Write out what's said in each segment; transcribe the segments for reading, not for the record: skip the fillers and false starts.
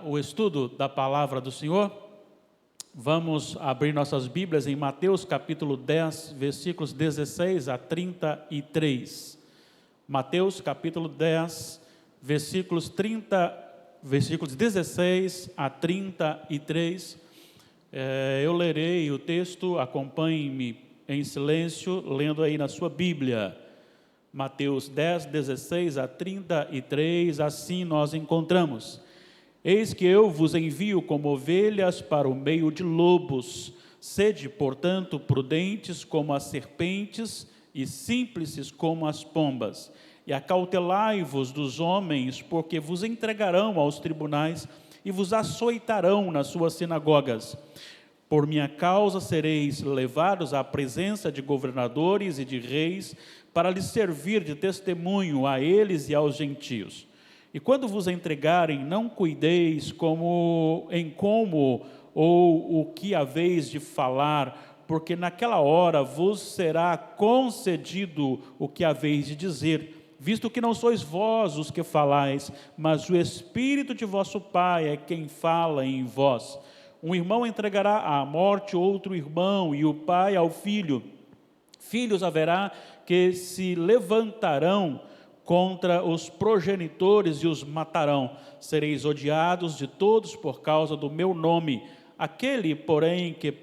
o estudo da palavra do Senhor, vamos abrir nossas Bíblias em Mateus capítulo 10, versículos 16 a 33. Mateus capítulo 10, versículos 16 a 33. Eu lerei o texto, acompanhe-me em silêncio, lendo aí na sua Bíblia. Mateus 10, 16 a 33, assim nós encontramos: Eis que eu vos envio como ovelhas para o meio de lobos. Sede, portanto, prudentes como as serpentes e simples como as pombas. E acautelai-vos dos homens, porque vos entregarão aos tribunais e vos açoitarão nas suas sinagogas. Por minha causa sereis levados à presença de governadores e de reis, para lhes servir de testemunho a eles e aos gentios. E quando vos entregarem, não cuideis como ou o que haveis de falar, porque naquela hora vos será concedido o que haveis de dizer, visto que não sois vós os que falais, mas o Espírito de vosso Pai é quem fala em vós. Um irmão entregará à morte outro irmão, e o pai ao filho. Filhos haverá que se levantarão contra os progenitores e os matarão. Sereis odiados de todos por causa do meu nome. Aquele, porém, que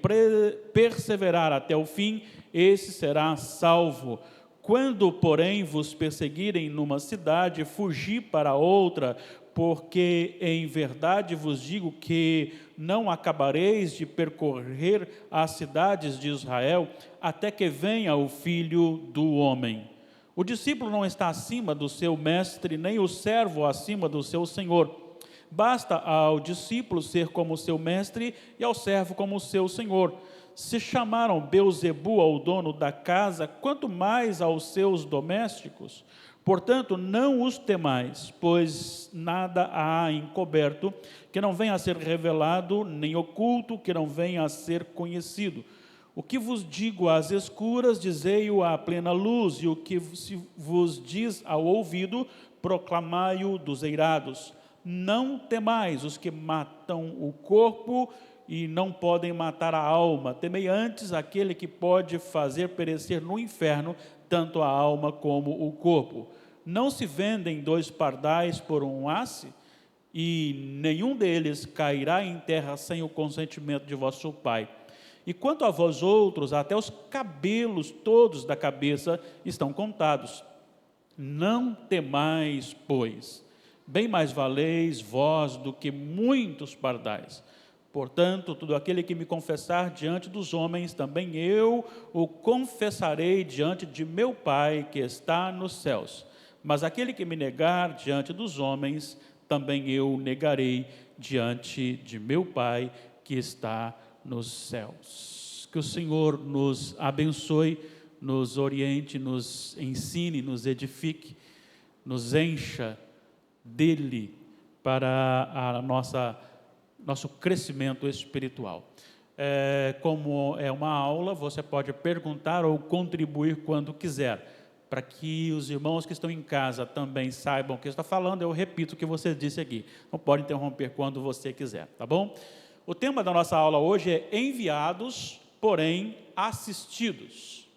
perseverar até o fim, esse será salvo. Quando, porém, vos perseguirem numa cidade, fugi para outra, porque em verdade vos digo que não acabareis de percorrer as cidades de Israel, até que venha o Filho do Homem. O discípulo não está acima do seu mestre, nem o servo acima do seu senhor. Basta ao discípulo ser como seu mestre e ao servo como seu senhor. Se chamaram Beelzebu ao dono da casa, quanto mais aos seus domésticos? Portanto, não os temais, pois nada há encoberto que não venha a ser revelado, nem oculto que não venha a ser conhecido. O que vos digo às escuras, dizei-o à plena luz, e o que vos diz ao ouvido, proclamai-o dos eirados. Não temais os que matam o corpo e não podem matar a alma. Temei antes aquele que pode fazer perecer no inferno tanto a alma como o corpo. Não se vendem 2 pardais por um asse, e nenhum deles cairá em terra sem o consentimento de vosso Pai. E quanto a vós outros, até os cabelos todos da cabeça estão contados. Não temais, pois, bem mais valeis vós do que muitos pardais. Portanto, todo aquele que me confessar diante dos homens, também eu o confessarei diante de meu Pai que está nos céus. Mas aquele que me negar diante dos homens, também eu negarei diante de meu Pai que está nos céus. Que o Senhor nos abençoe, nos oriente, nos ensine, nos edifique, nos encha dele para a nosso crescimento espiritual. Como é uma aula, você pode perguntar ou contribuir quando quiser, para que os irmãos que estão em casa também saibam o que está falando. Eu repito o que você disse aqui, não pode interromper quando você quiser, tá bom? O tema da nossa aula hoje é enviados, porém assistidos.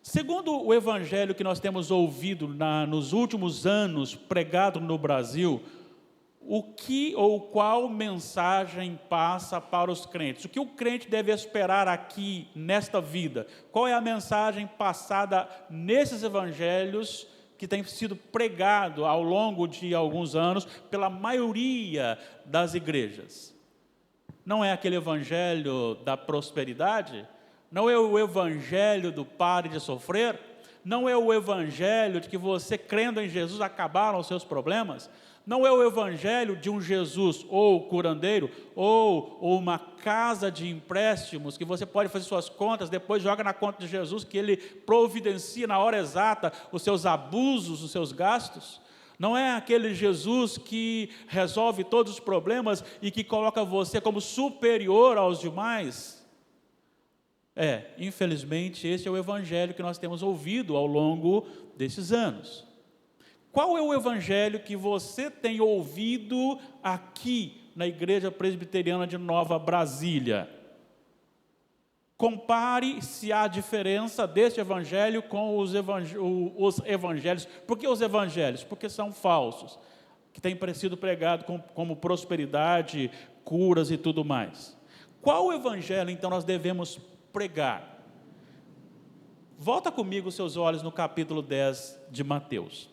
Segundo o evangelho que nós temos ouvido nos últimos anos pregado no Brasil, o que ou qual mensagem passa para os crentes? O que o crente deve esperar aqui nesta vida? Qual é a mensagem passada nesses evangelhos que tem sido pregado ao longo de alguns anos pela maioria das igrejas? Não é aquele evangelho da prosperidade? Não é o evangelho do pare de sofrer? Não é o evangelho de que você, crendo em Jesus, acabaram os seus problemas? Não é o evangelho de um Jesus ou curandeiro ou uma casa de empréstimos que você pode fazer suas contas, depois joga na conta de Jesus, que ele providencia na hora exata os seus abusos, os seus gastos? Não é aquele Jesus que resolve todos os problemas e que coloca você como superior aos demais? Infelizmente, esse é o evangelho que nós temos ouvido ao longo desses anos. Qual é o evangelho que você tem ouvido aqui na Igreja Presbiteriana de Nova Brasília? Compare se há diferença deste evangelho com os evangelhos. Por que os evangelhos? Porque são falsos, que têm sido pregados como prosperidade, curas e tudo mais. Qual evangelho, então, nós devemos pregar? Volta comigo seus olhos no capítulo 10 de Mateus.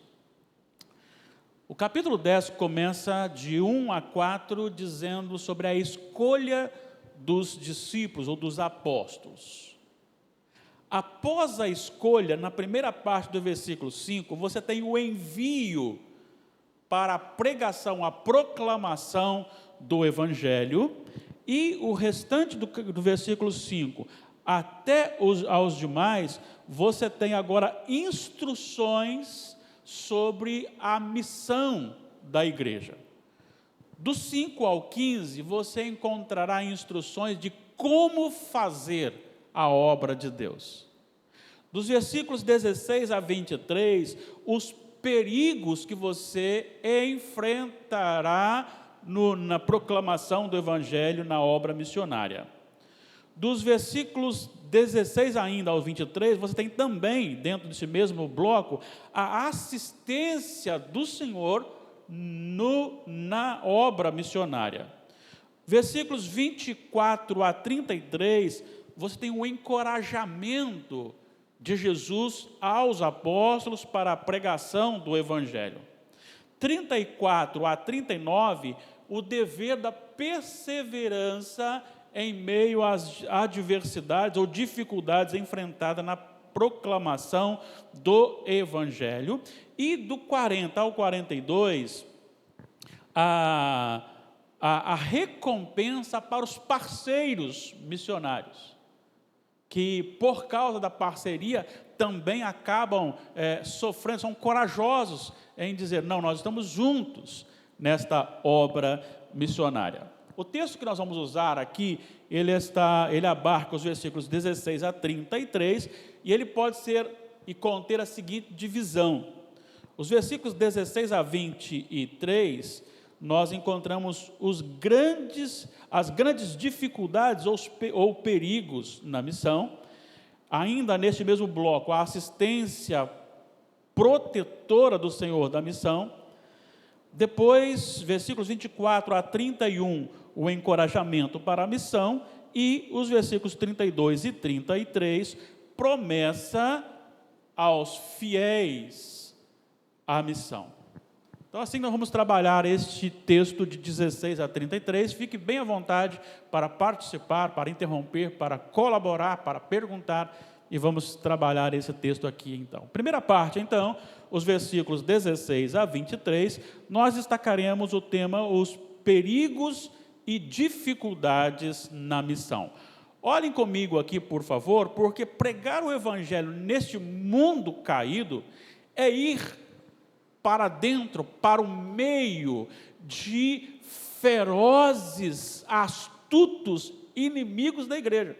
O capítulo 10 começa de 1 a 4, dizendo sobre a escolha dos discípulos ou dos apóstolos. Após a escolha, na primeira parte do versículo 5, você tem o envio para a pregação, a proclamação do evangelho, e o restante do versículo 5 até aos demais, você tem agora instruções sobre a missão da igreja. Do 5 ao 15, você encontrará instruções de como fazer a obra de Deus. Dos versículos 16 a 23, os perigos que você enfrentará na proclamação do Evangelho, na obra missionária. Dos versículos 16 ainda ao 23, você tem também, dentro desse mesmo bloco, a assistência do Senhor na obra missionária. Versículos 24 a 33, você tem o encorajamento de Jesus aos apóstolos para a pregação do Evangelho. 34 a 39, o dever da perseverança em meio às adversidades ou dificuldades enfrentadas na proclamação do Evangelho. E do 40 ao 42, a recompensa para os parceiros missionários, que por causa da parceria também acabam sofrendo, são corajosos em dizer, não, nós estamos juntos nesta obra missionária. O texto que nós vamos usar aqui, ele abarca os versículos 16 a 33, e ele pode ser e conter a seguinte divisão. Os versículos 16 a 23, nós encontramos as grandes dificuldades ou perigos na missão. Ainda neste mesmo bloco, a assistência protetora do Senhor da missão. Depois, versículos 24 a 31, o encorajamento para a missão. E os versículos 32 e 33, promessa aos fiéis a missão. Então, assim nós vamos trabalhar este texto de 16 a 33. Fique bem à vontade para participar, para interromper, para colaborar, para perguntar, e vamos trabalhar esse texto aqui, então. Primeira parte, então, os versículos 16 a 23, nós destacaremos o tema, os perigos e dificuldades na missão. Olhem comigo aqui, por favor, porque pregar o Evangelho neste mundo caído é ir para dentro, para o meio de ferozes, astutos inimigos da igreja.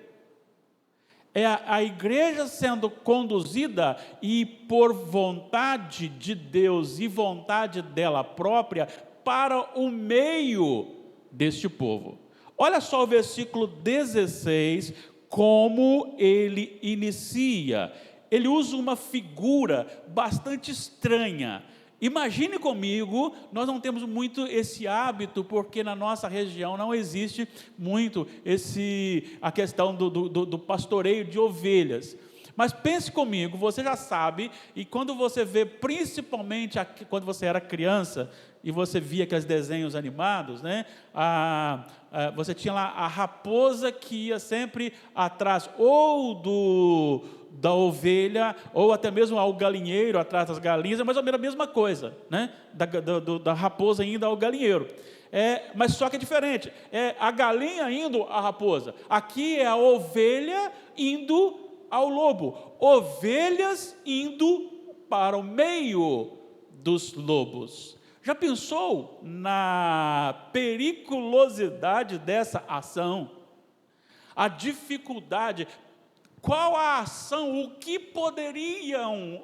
É a igreja sendo conduzida, e por vontade de Deus e vontade dela própria, para o meio deste povo. Olha só o versículo 16, como ele inicia. Ele usa uma figura bastante estranha. Imagine comigo, nós não temos muito esse hábito, porque na nossa região não existe muito a questão do pastoreio de ovelhas. Mas pense comigo, você já sabe, e quando você vê, principalmente quando você era criança, e você via aqueles desenhos animados, né? Você tinha lá a raposa que ia sempre atrás, ou da ovelha, ou até mesmo ao galinheiro, atrás das galinhas, é mais ou menos a mesma coisa, né? Da raposa indo ao galinheiro. Mas só que é diferente, a galinha indo à raposa, aqui é a ovelha indo ao lobo, ovelhas indo para o meio dos lobos. Já pensou na periculosidade dessa ação? A dificuldade. Qual a ação, o que poderiam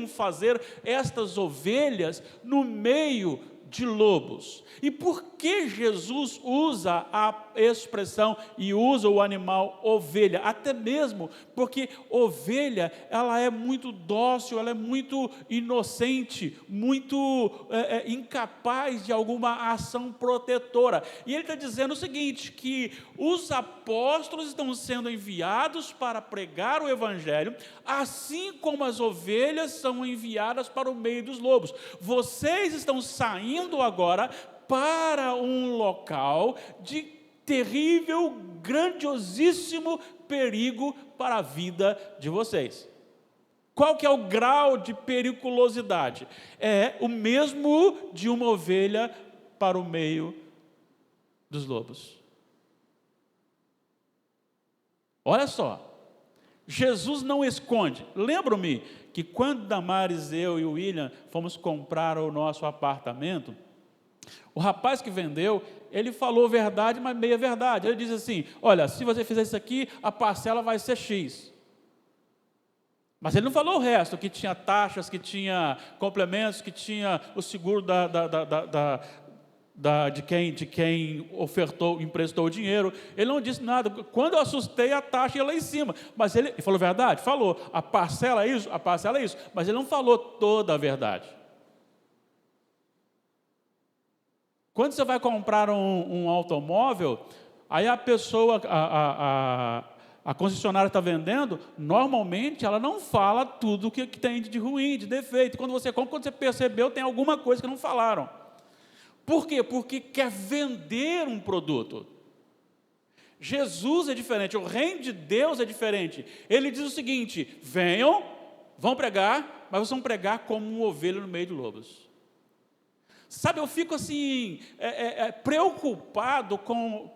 fazer estas ovelhas no meio de lobos? E por que Jesus usa a expressão e usa o animal ovelha? Até mesmo porque ovelha, ela é muito dócil, ela é muito inocente, muito incapaz de alguma ação protetora. E ele está dizendo o seguinte, que os apóstolos estão sendo enviados para pregar o evangelho, assim como as ovelhas são enviadas para o meio dos lobos. Vocês estão saindo agora para um local de terrível, grandiosíssimo perigo para a vida de vocês. Qual que é o grau de periculosidade? É o mesmo de uma ovelha para o meio dos lobos. Olha só, Jesus não esconde. Lembro-me que quando Damares, eu e o William fomos comprar o nosso apartamento, o rapaz que vendeu, ele falou verdade, mas meia verdade. Ele disse assim, olha, se você fizer isso aqui, a parcela vai ser X. Mas ele não falou o resto, que tinha taxas, que tinha complementos, que tinha o seguro de quem ofertou, emprestou o dinheiro. Ele não disse nada. Quando eu assustei, a taxa ia lá em cima. Mas ele falou verdade? Falou. A parcela é isso? A parcela é isso. Mas ele não falou toda a verdade. Quando você vai comprar um automóvel, aí a pessoa, a concessionária está vendendo, normalmente ela não fala tudo o que tem de ruim, de defeito. Quando você compra, quando você percebeu, tem alguma coisa que não falaram. Por quê? Porque quer vender um produto. Jesus é diferente, o reino de Deus é diferente. Ele diz o seguinte, venham, vão pregar, mas vocês vão pregar como um ovelha no meio de lobos. Sabe, eu fico assim, preocupado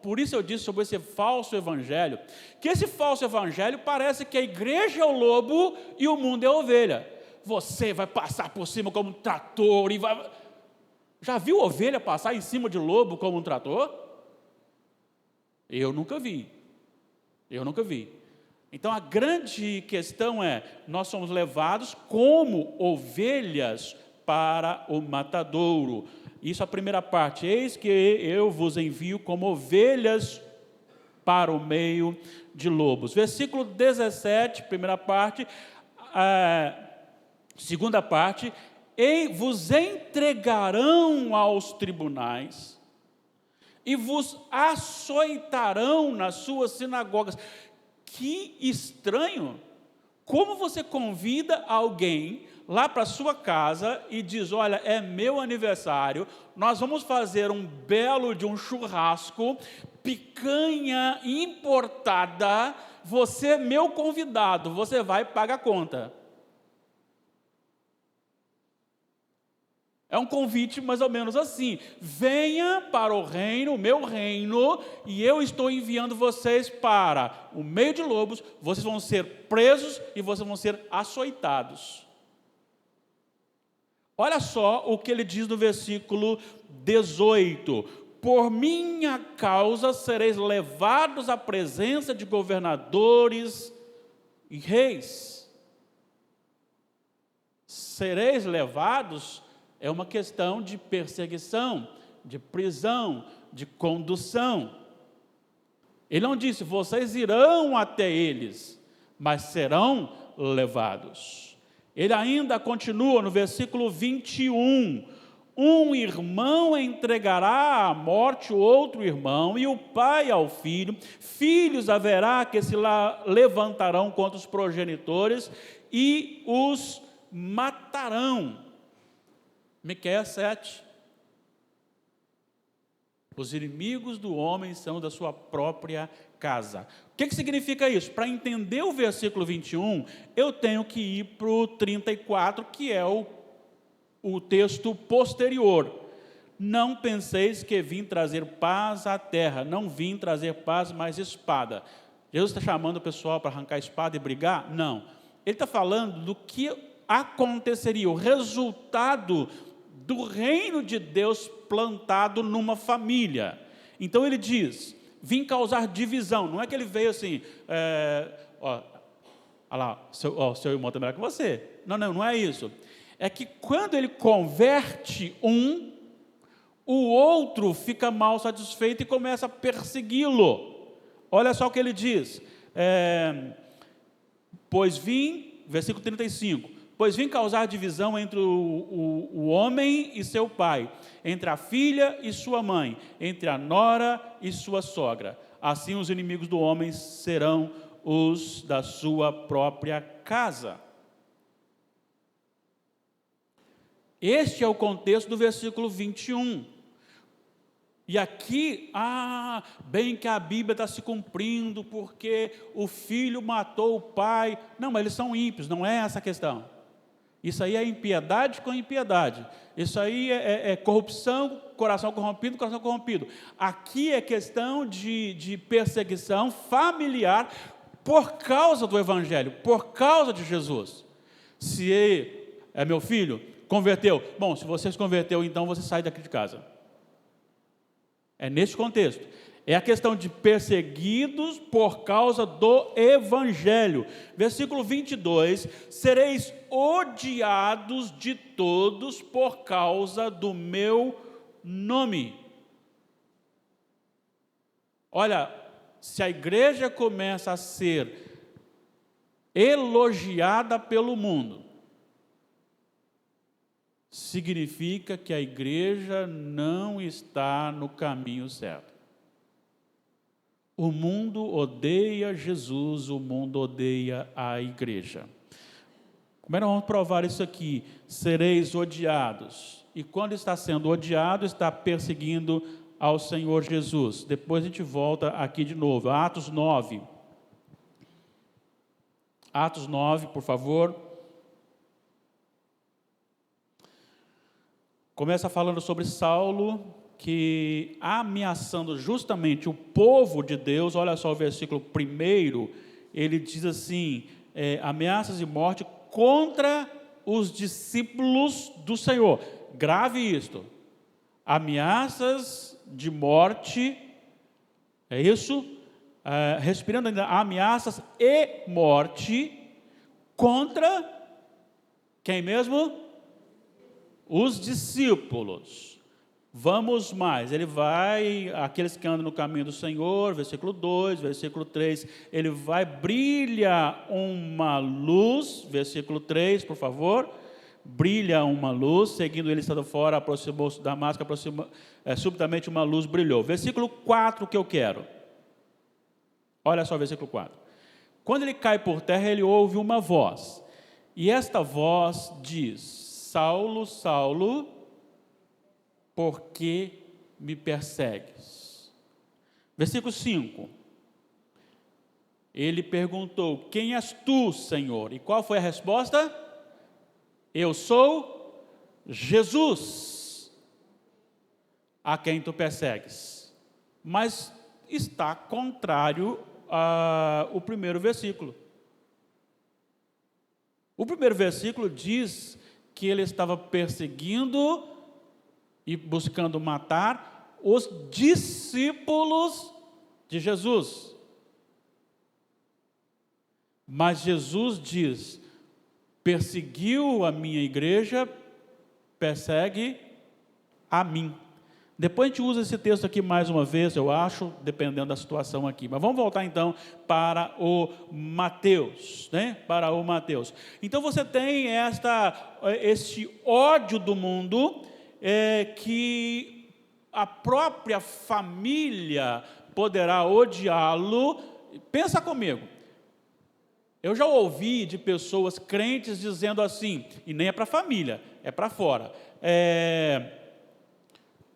por isso eu disse sobre esse falso evangelho, que esse falso evangelho parece que a igreja é o lobo e o mundo é a ovelha. Você vai passar por cima como um trator e vai... Já viu ovelha passar em cima de lobo como um trator? Eu nunca vi. Então a grande questão é, nós somos levados como ovelhas para o matadouro. Isso é a primeira parte. Eis que eu vos envio como ovelhas para o meio de lobos. Versículo 17, primeira parte. Segunda parte. E vos entregarão aos tribunais e vos açoitarão nas suas sinagogas. Que estranho! Como você convida alguém lá para a sua casa e diz, olha, é meu aniversário, nós vamos fazer um belo de um churrasco, picanha importada, você é meu convidado, você vai pagar a conta. É um convite mais ou menos assim, venha para o reino, o meu reino, e eu estou enviando vocês para o meio de lobos, vocês vão ser presos e vocês vão ser açoitados. Olha só o que ele diz no versículo 18, por minha causa sereis levados à presença de governadores e reis. Sereis levados é uma questão de perseguição, de prisão, de condução. Ele não disse, vocês irão até eles, mas serão levados. Ele ainda continua no versículo 21, um irmão entregará à morte o outro irmão, e o pai ao filho, filhos haverá que se levantarão contra os progenitores, e os matarão. Miqueias 7. Os inimigos do homem são da sua própria casa. O que significa isso? Para entender o versículo 21, eu tenho que ir para o 34, que é o texto posterior. Não penseis que vim trazer paz à terra. Não vim trazer paz, mas espada. Jesus está chamando o pessoal para arrancar a espada e brigar? Não. Ele está falando do que aconteceria, o resultado do reino de Deus plantado numa família. Então ele diz, vim causar divisão. Não é que ele veio assim, Olha lá, seu irmão está melhor que você. Não, não é isso. É que quando ele converte o outro fica mal satisfeito e começa a persegui-lo. Olha só o que ele diz. Pois vim, versículo 35, pois vim causar divisão entre o homem e seu pai, entre a filha e sua mãe, entre a nora e sua sogra. Assim os inimigos do homem serão os da sua própria casa. Este é o contexto do versículo 21. E aqui, bem que a Bíblia está se cumprindo, porque o filho matou o pai. Não, mas eles são ímpios, não é essa a questão. Isso aí é impiedade com impiedade. Isso aí é corrupção, coração corrompido. Aqui é questão de perseguição familiar por causa do Evangelho, por causa de Jesus. Se é meu filho, converteu. Bom, se você se converteu, então você sai daqui de casa. É nesse contexto. É a questão de perseguidos por causa do Evangelho. Versículo 22, sereis odiados de todos por causa do meu nome. Olha, se a igreja começa a ser elogiada pelo mundo, significa que a igreja não está no caminho certo. O mundo odeia Jesus, o mundo odeia a igreja. Como é que nós vamos provar isso aqui? Sereis odiados. E quando está sendo odiado, está perseguindo ao Senhor Jesus. Depois a gente volta aqui de novo. Atos 9. Atos 9, por favor. Começa falando sobre Saulo, que ameaçando justamente o povo de Deus. Olha só o versículo 1, ele diz assim, ameaças de morte contra os discípulos do Senhor. Grave isto, ameaças de morte, é isso? Respirando ainda, ameaças e morte contra quem mesmo? Os discípulos. Vamos mais, ele vai, aqueles que andam no caminho do Senhor, versículo 2, versículo 3, ele vai, brilha uma luz, versículo 3, por favor, brilha uma luz, seguindo ele estando fora, aproximou-se da Damasco, subitamente uma luz brilhou. Versículo 4 que eu quero, olha só o versículo 4, quando ele cai por terra, ele ouve uma voz, e esta voz diz, Saulo, Saulo, por que me persegues? Versículo 5. Ele perguntou, quem és tu, Senhor? E qual foi a resposta? Eu sou Jesus, a quem tu persegues. Mas está contrário ao primeiro versículo. O primeiro versículo diz que ele estava perseguindo e buscando matar os discípulos de Jesus. Mas Jesus diz, perseguiu a minha igreja, persegue a mim. Depois a gente usa esse texto aqui mais uma vez, eu acho, dependendo da situação aqui. Mas vamos voltar então para o Mateus, né? Para o Mateus. Então você tem este ódio do mundo, que a própria família poderá odiá-lo. Pensa comigo, eu já ouvi de pessoas crentes dizendo assim, e nem é para a família, é para fora,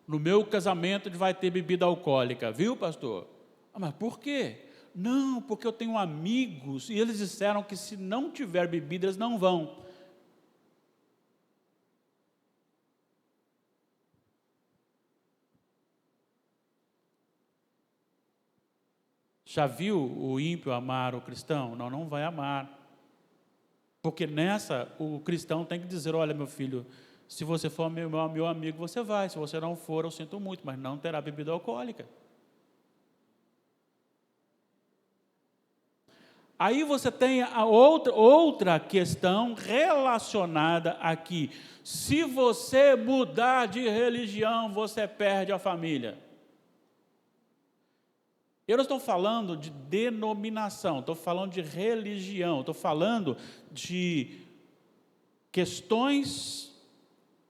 no meu casamento vai ter bebida alcoólica, viu, pastor? Mas por quê? Não, porque eu tenho amigos, e eles disseram que se não tiver bebida, eles não vão. Já viu o ímpio amar o cristão? Não, não vai amar. Porque nessa, o cristão tem que dizer, olha meu filho, se você for meu amigo, você vai. Se você não for, eu sinto muito, mas não terá bebida alcoólica. Aí você tem a outra questão relacionada aqui. Se você mudar de religião, você perde a família. Eu não estou falando de denominação, estou falando de religião, estou falando de questões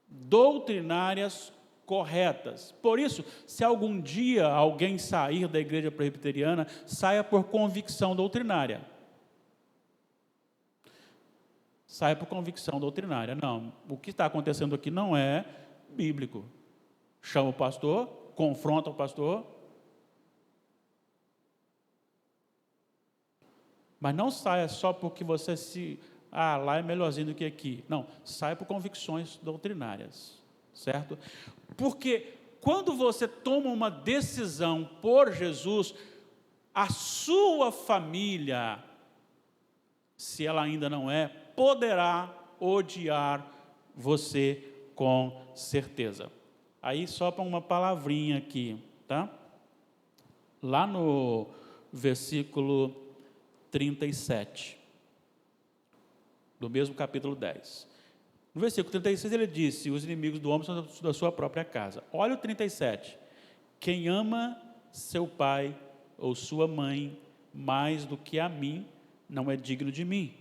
doutrinárias corretas. Por isso, se algum dia alguém sair da igreja presbiteriana, saia por convicção doutrinária. Saia por convicção doutrinária. Não, o que está acontecendo aqui não é bíblico. Chama o pastor, confronta o pastor, mas não saia só porque você lá é melhorzinho do que aqui. Não, saia por convicções doutrinárias, certo? Porque quando você toma uma decisão por Jesus, a sua família, se ela ainda não é, poderá odiar você com certeza. Aí só para uma palavrinha aqui, tá? Lá no versículo 37, do mesmo capítulo 10. No versículo 36 ele disse: os inimigos do homem são da sua própria casa. Olha o 37. Quem ama seu pai ou sua mãe mais do que a mim, não é digno de mim.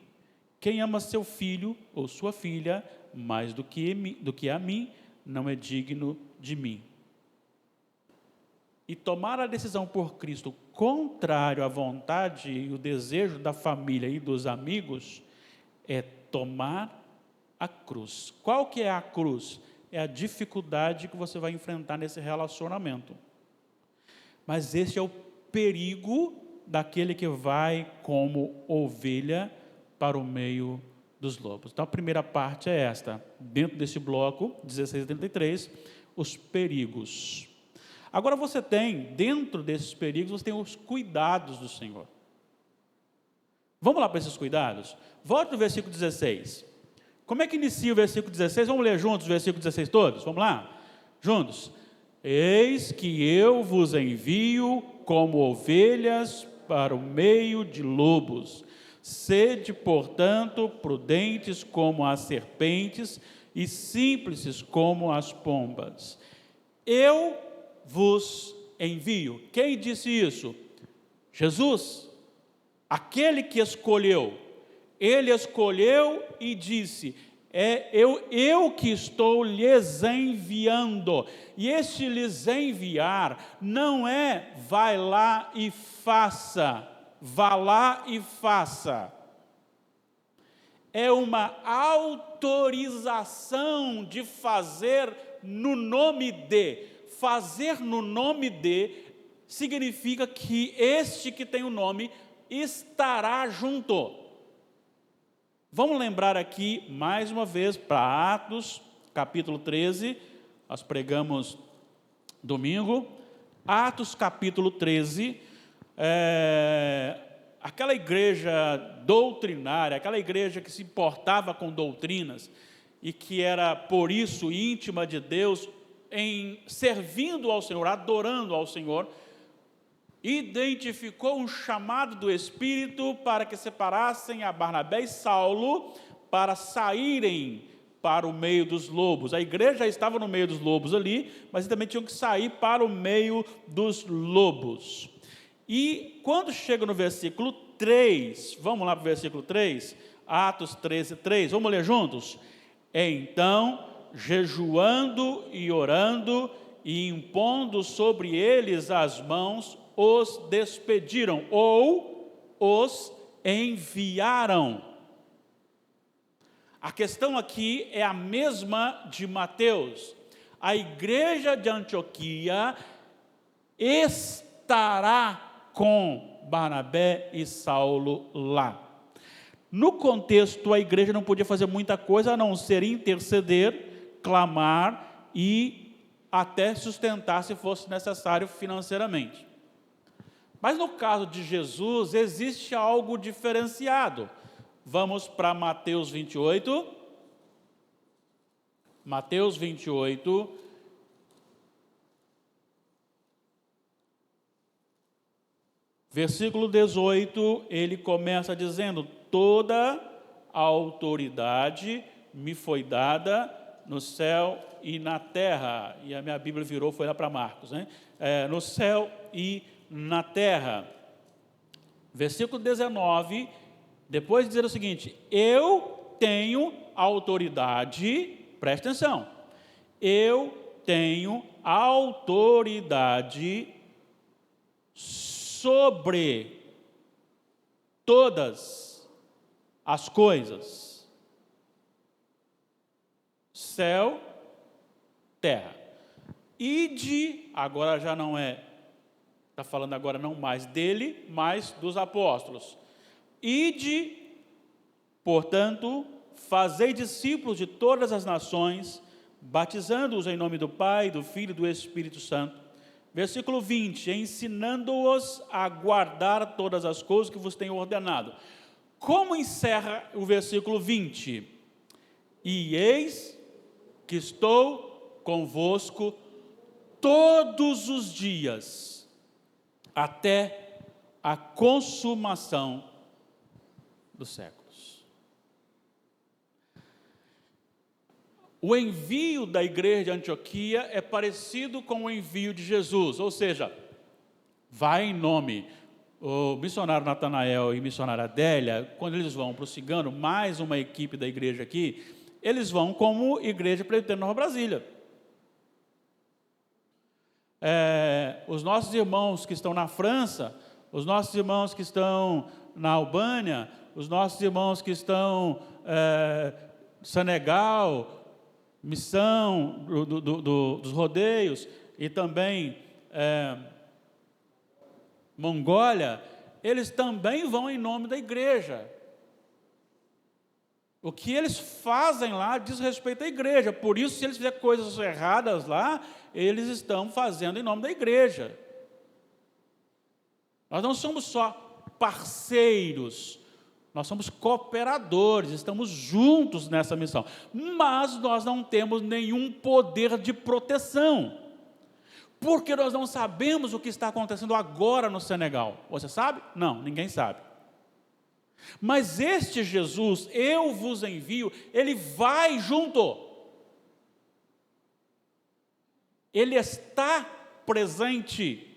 Quem ama seu filho ou sua filha mais do que a mim, não é digno de mim. E tomar a decisão por Cristo contrário à vontade e o desejo da família e dos amigos é tomar a cruz. Qual que é a cruz? É a dificuldade que você vai enfrentar nesse relacionamento. Mas esse é o perigo daquele que vai como ovelha para o meio dos lobos. Então a primeira parte é esta, dentro desse bloco, 16 a 33, os perigos. Agora você tem, dentro desses perigos, você tem os cuidados do Senhor. Vamos lá para esses cuidados? Volte no versículo 16. Como é que inicia o versículo 16? Vamos ler juntos o versículo 16 todos? Vamos lá? Juntos. Eis que eu vos envio como ovelhas para o meio de lobos. Sede, portanto, prudentes como as serpentes e simples como as pombas. Eu vos envio. Quem disse isso? Jesus, aquele que escolheu. Ele escolheu e disse: eu que estou lhes enviando. E este lhes enviar não é vai lá e faça, vá lá e faça. É uma autorização de fazer no nome de. Fazer no nome de significa que este que tem o nome estará junto. Vamos lembrar aqui, mais uma vez, para Atos, capítulo 13, nós pregamos domingo, Atos capítulo 13, aquela igreja doutrinária, aquela igreja que se importava com doutrinas, e que era, por isso, íntima de Deus, em servindo ao Senhor, adorando ao Senhor, identificou um chamado do Espírito para que separassem a Barnabé e Saulo para saírem para o meio dos lobos. A igreja já estava no meio dos lobos ali, mas também tinham que sair para o meio dos lobos. E quando chega no versículo 3, vamos lá para o versículo 3, Atos 13, 3, vamos ler juntos? Então, jejuando e orando e impondo sobre eles as mãos, os despediram ou os enviaram. A questão aqui é a mesma de Mateus. A igreja de Antioquia estará com Barnabé e Saulo lá. No contexto, a igreja não podia fazer muita coisa a não ser interceder, clamar e até sustentar se fosse necessário financeiramente. Mas no caso de Jesus, existe algo diferenciado. Vamos para Mateus 28. Mateus 28. Versículo 18, ele começa dizendo: toda a autoridade me foi dada no céu e na terra. E a minha Bíblia virou, foi lá para Marcos, né? No céu e na terra. Versículo 19, depois de dizer o seguinte: eu tenho autoridade, presta atenção, eu tenho autoridade sobre todas as coisas, céu, terra. Ide, agora já não está falando agora não mais dele, mas dos apóstolos. Ide, portanto, fazei discípulos de todas as nações, batizando-os em nome do Pai, do Filho e do Espírito Santo. Versículo 20, ensinando-os a guardar todas as coisas que vos tenho ordenado. Como encerra o versículo 20? E eis que estou convosco todos os dias, até a consumação dos séculos. O envio da igreja de Antioquia é parecido com o envio de Jesus, ou seja, vai em nome. O missionário Natanael e missionária Adélia, quando eles vão para o Cigano, mais uma equipe da igreja aqui, eles vão como Igreja Presbiteriana Nova Brasília. Os nossos irmãos que estão na França, os nossos irmãos que estão na Albânia, os nossos irmãos que estão no Senegal, missão dos rodeios e também Mongólia, eles também vão em nome da igreja. O que eles fazem lá diz respeito à igreja, por isso, se eles fizerem coisas erradas lá, eles estão fazendo em nome da igreja. Nós não somos só parceiros, nós somos cooperadores, estamos juntos nessa missão, mas nós não temos nenhum poder de proteção, porque nós não sabemos o que está acontecendo agora no Senegal. Você sabe? Não, ninguém sabe. Mas este Jesus, eu vos envio, ele vai junto. Ele está presente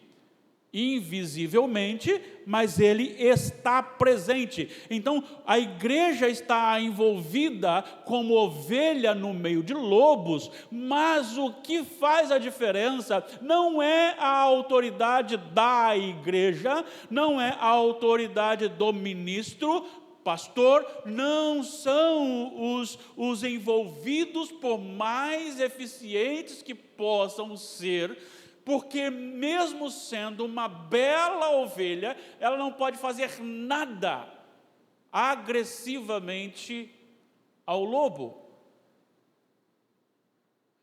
invisivelmente, mas ele está presente. Então, a igreja está envolvida como ovelha no meio de lobos, mas o que faz a diferença não é a autoridade da igreja, não é a autoridade do ministro, pastor, não são os envolvidos, por mais eficientes que possam ser, porque mesmo sendo uma bela ovelha, ela não pode fazer nada agressivamente ao lobo.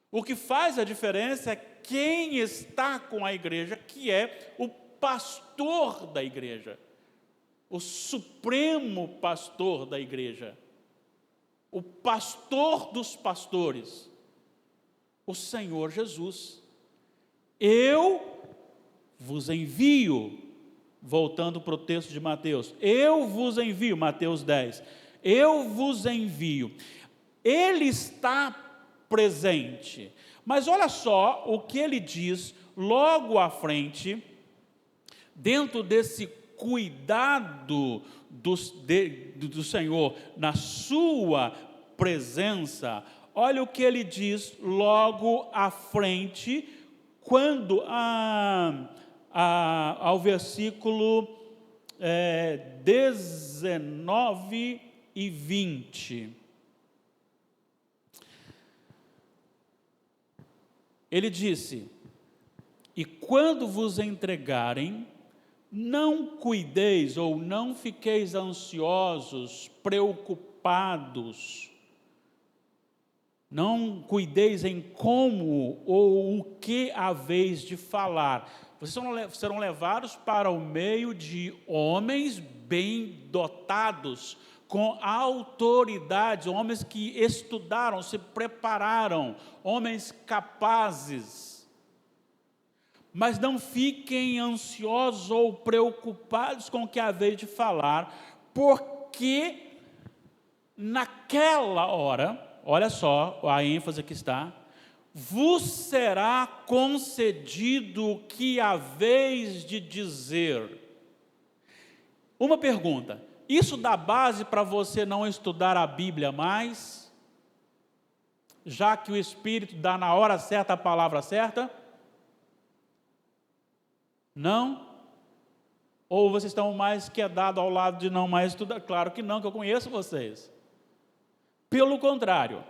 O que faz a diferença é quem está com a igreja, que é o pastor da igreja, o supremo pastor da igreja, o pastor dos pastores, o Senhor Jesus. Eu vos envio, voltando para o texto de Mateus, eu vos envio, Mateus 10, eu vos envio. Ele está presente, mas olha só o que ele diz logo à frente, dentro desse cuidado do Senhor, na sua presença. Olha o que ele diz logo à frente, quando ao versículo 19 e 20. Ele disse: e quando vos entregarem, não cuideis ou não fiqueis ansiosos, preocupados, não cuideis em como ou o que haveis de falar. Vocês serão levados para o meio de homens bem dotados, com autoridade, homens que estudaram, se prepararam, homens capazes. Mas não fiquem ansiosos ou preocupados com o que haveis de falar, porque naquela hora, olha só a ênfase que está, vos será concedido o que haveis de dizer. Uma pergunta, isso dá base para você não estudar a Bíblia mais? Já que o Espírito dá na hora certa a palavra certa? Não? Ou vocês estão mais quedados ao lado de não mais estudar? Claro que não, que eu conheço vocês. Pelo contrário.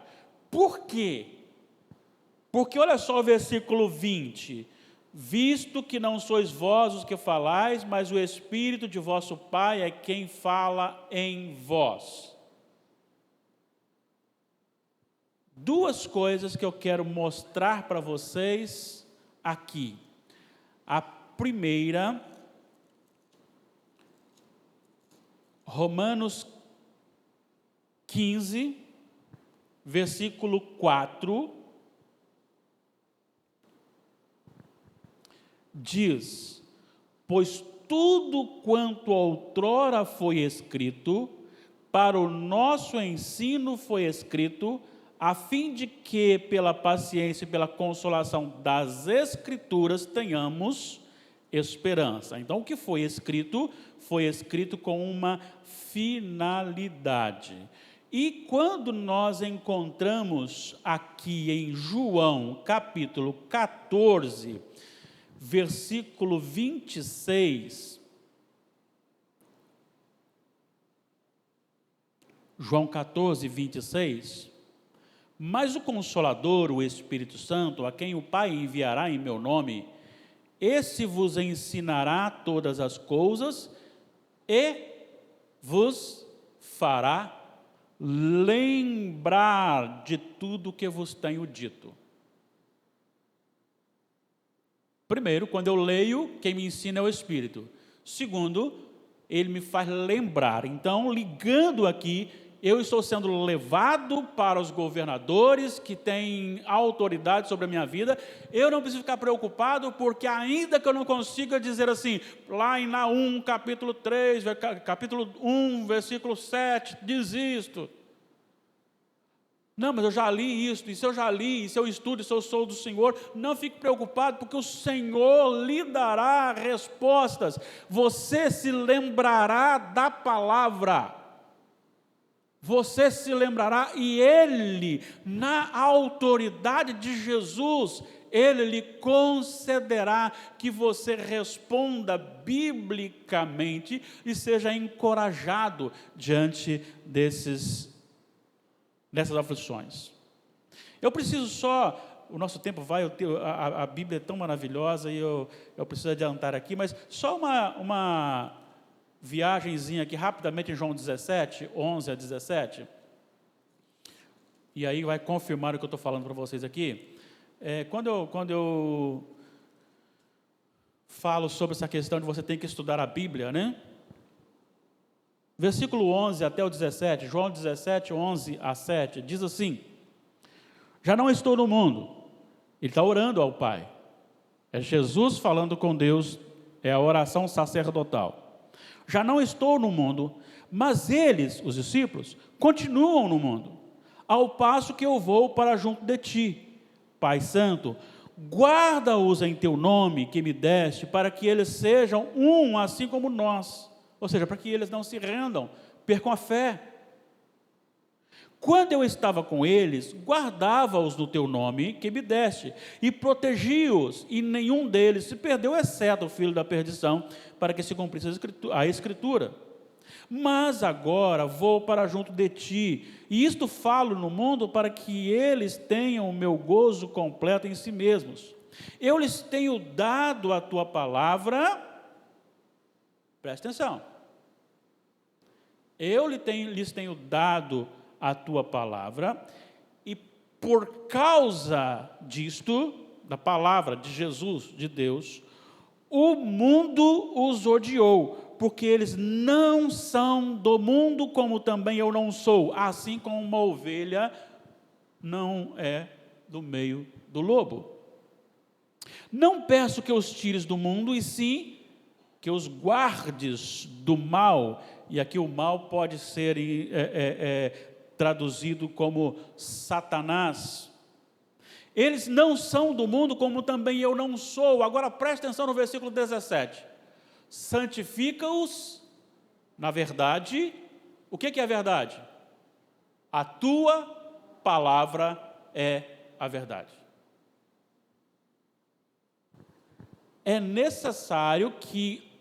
Por quê? Porque olha só o versículo 20. Visto que não sois vós os que falais, mas o Espírito de vosso Pai é quem fala em vós. Duas coisas que eu quero mostrar para vocês aqui. A primeira, Romanos 15, versículo 4, diz: pois tudo quanto outrora foi escrito, para o nosso ensino foi escrito, a fim de que, pela paciência e pela consolação das Escrituras, tenhamos esperança. Então, o que foi escrito com uma finalidade. E quando nós encontramos aqui em João, capítulo 14, versículo 26, João 14, 26, mas o Consolador, o Espírito Santo, a quem o Pai enviará em meu nome, esse vos ensinará todas as coisas e vos fará lembrar de tudo que vos tenho dito. Primeiro, quando eu leio, quem me ensina é o Espírito. Segundo, ele me faz lembrar. Então, ligando aqui, eu estou sendo levado para os governadores que têm autoridade sobre a minha vida. Eu não preciso ficar preocupado, porque ainda que eu não consiga dizer assim, lá em Naum, capítulo 3, capítulo 1, versículo 7, diz isto. Não, mas eu já li isso, e se eu já li, e se eu estudo, e se eu sou do Senhor, não fique preocupado, porque o Senhor lhe dará respostas. Você se lembrará da palavra. Você se lembrará, e Ele, na autoridade de Jesus, Ele lhe concederá que você responda biblicamente e seja encorajado diante dessas aflições. Eu preciso só, o nosso tempo vai, a Bíblia é tão maravilhosa e eu preciso adiantar aqui, mas só uma viagenzinha aqui rapidamente em João 17, 11 a 17, e aí vai confirmar o que eu estou falando para vocês aqui. Quando eu falo sobre essa questão de você ter que estudar a Bíblia, né? Versículo 11 até o 17, João 17, 11 a 7, diz assim: já não estou no mundo. Ele está orando ao Pai. É Jesus falando com Deus, é a oração sacerdotal. Já não estou no mundo, mas eles, os discípulos, continuam no mundo, ao passo que eu vou para junto de ti. Pai Santo, guarda-os em teu nome que me deste, para que eles sejam um, assim como nós. Ou seja, para que eles não se rendam, percam a fé. Quando eu estava com eles, guardava-os no teu nome que me deste, e protegi-os, e nenhum deles se perdeu, exceto o filho da perdição, para que se cumprisse a Escritura. Mas agora vou para junto de ti, e isto falo no mundo para que eles tenham o meu gozo completo em si mesmos. Eu lhes tenho dado a tua palavra, presta atenção, eu lhes tenho dado a tua palavra, e por causa disto, da palavra de Jesus, de Deus, o mundo os odiou, porque eles não são do mundo, como também eu não sou, assim como uma ovelha não é do meio do lobo. Não peço que os tires do mundo, e sim que os guardes do mal. E aqui o mal pode ser traduzido como Satanás. Eles não são do mundo, como também eu não sou. Agora preste atenção no versículo 17. Santifica-os na verdade. O que é a verdade? A tua palavra é a verdade. É necessário que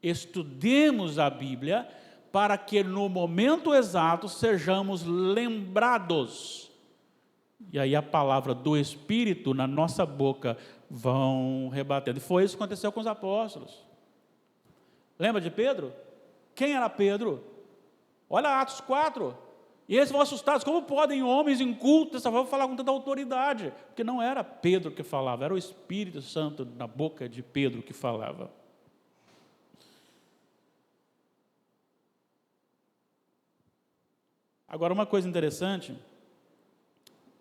estudemos a Bíblia para que no momento exato sejamos lembrados. E aí a palavra do Espírito na nossa boca vão rebatendo. E foi isso que aconteceu com os apóstolos. Lembra de Pedro? Quem era Pedro? Olha Atos 4. E eles vão assustados. Como podem homens incultos dessa forma falar com tanta autoridade? Porque não era Pedro que falava, era o Espírito Santo na boca de Pedro que falava. Agora, uma coisa interessante,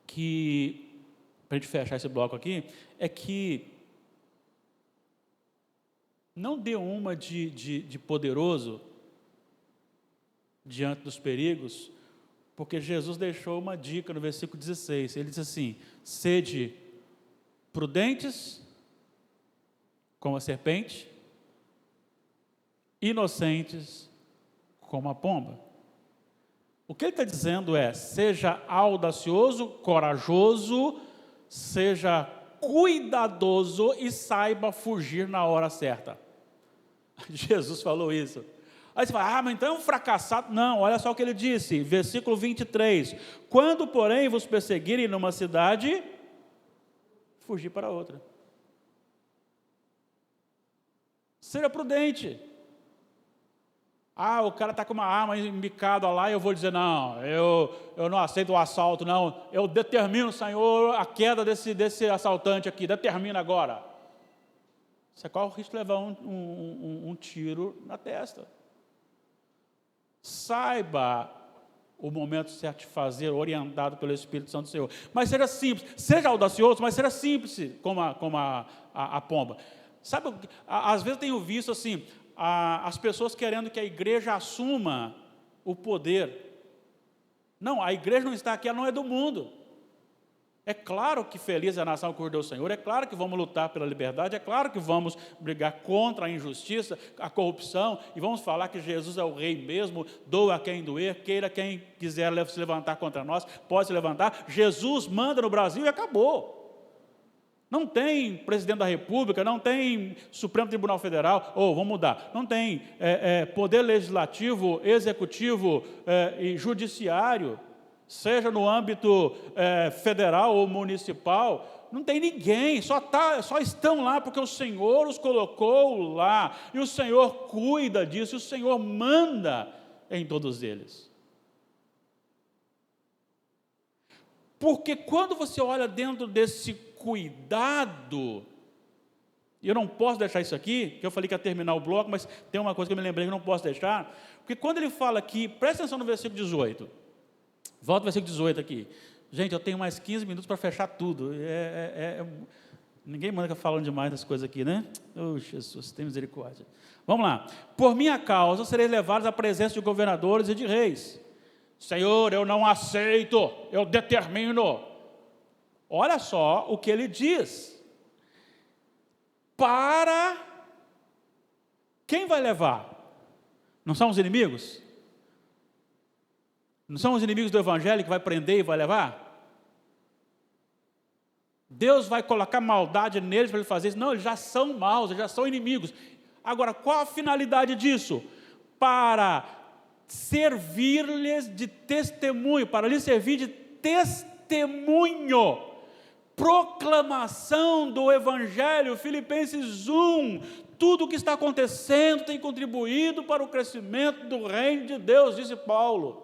que, para a gente fechar esse bloco aqui, é que não dê uma de poderoso diante dos perigos, porque Jesus deixou uma dica no versículo 16, ele diz assim: sede prudentes como a serpente, inocentes como a pomba. O que ele está dizendo é: seja audacioso, corajoso, seja cuidadoso e saiba fugir na hora certa. Jesus falou isso. Aí você fala: mas então é um fracassado. Não, olha só o que ele disse, versículo 23. Quando, porém, vos perseguirem numa cidade, fugir para outra. Seja prudente. O cara está com uma arma embicada lá, e eu vou dizer: não, eu não aceito o assalto, não. Eu determino, Senhor, a queda desse assaltante aqui, determina agora. Você corre o risco de levar um tiro na testa. Saiba o momento certo de fazer, orientado pelo Espírito Santo do Senhor. Mas seja simples, seja audacioso, mas seja simples, como a pomba. Sabe, às vezes eu tenho visto assim, as pessoas querendo que a igreja assuma o poder. Não, a igreja não está aqui, ela não é do mundo. É claro que feliz é a nação que ordeu o Senhor, é claro que vamos lutar pela liberdade, é claro que vamos brigar contra a injustiça, a corrupção, e vamos falar que Jesus é o rei mesmo, doa quem doer, queira quem quiser se levantar contra nós, pode se levantar. Jesus manda no Brasil e acabou. Não tem presidente da República, não tem Supremo Tribunal Federal, vamos mudar, não tem poder legislativo, executivo e judiciário, seja no âmbito federal ou municipal, não tem ninguém, só estão lá porque o Senhor os colocou lá, e o Senhor cuida disso, e o Senhor manda em todos eles. Porque quando você olha dentro desse cuidado, e eu não posso deixar isso aqui, que eu falei que ia terminar o bloco, mas tem uma coisa que eu me lembrei que eu não posso deixar, porque quando ele fala aqui, presta atenção no versículo 18, volta ao versículo 18 aqui, gente, eu tenho mais 15 minutos para fechar tudo, ninguém manda ficar falando demais das coisas aqui, né? Jesus, tem misericórdia. Vamos lá. Por minha causa sereis levados à presença de governadores e de reis. Senhor, eu não aceito, eu determino. Olha só o que ele diz. Para quem vai levar? Não são os inimigos? Não são os inimigos do Evangelho que vai prender e vai levar? Deus vai colocar maldade neles para ele fazer isso? Não, eles já são maus, eles já são inimigos. Agora, qual a finalidade disso? Para servir-lhes de testemunho, para lhes servir de testemunho, proclamação do Evangelho. Filipenses 1, tudo o que está acontecendo tem contribuído para o crescimento do reino de Deus, disse Paulo.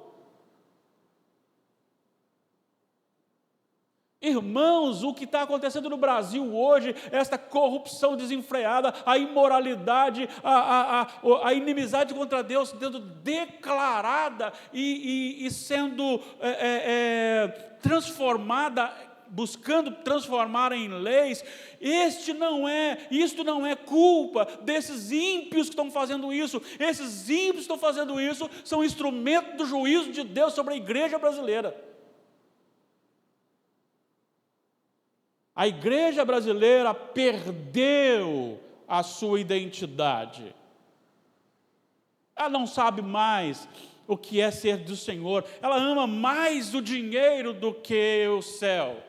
Irmãos, o que está acontecendo no Brasil hoje, esta corrupção desenfreada, a imoralidade, a inimizade contra Deus sendo declarada e sendo transformada buscando transformar em leis, isto não é culpa desses ímpios que estão fazendo isso. Esses ímpios que estão fazendo isso são instrumento do juízo de Deus sobre a igreja brasileira. A igreja brasileira perdeu a sua identidade. Ela não sabe mais o que é ser do Senhor. Ela ama mais o dinheiro do que o céu,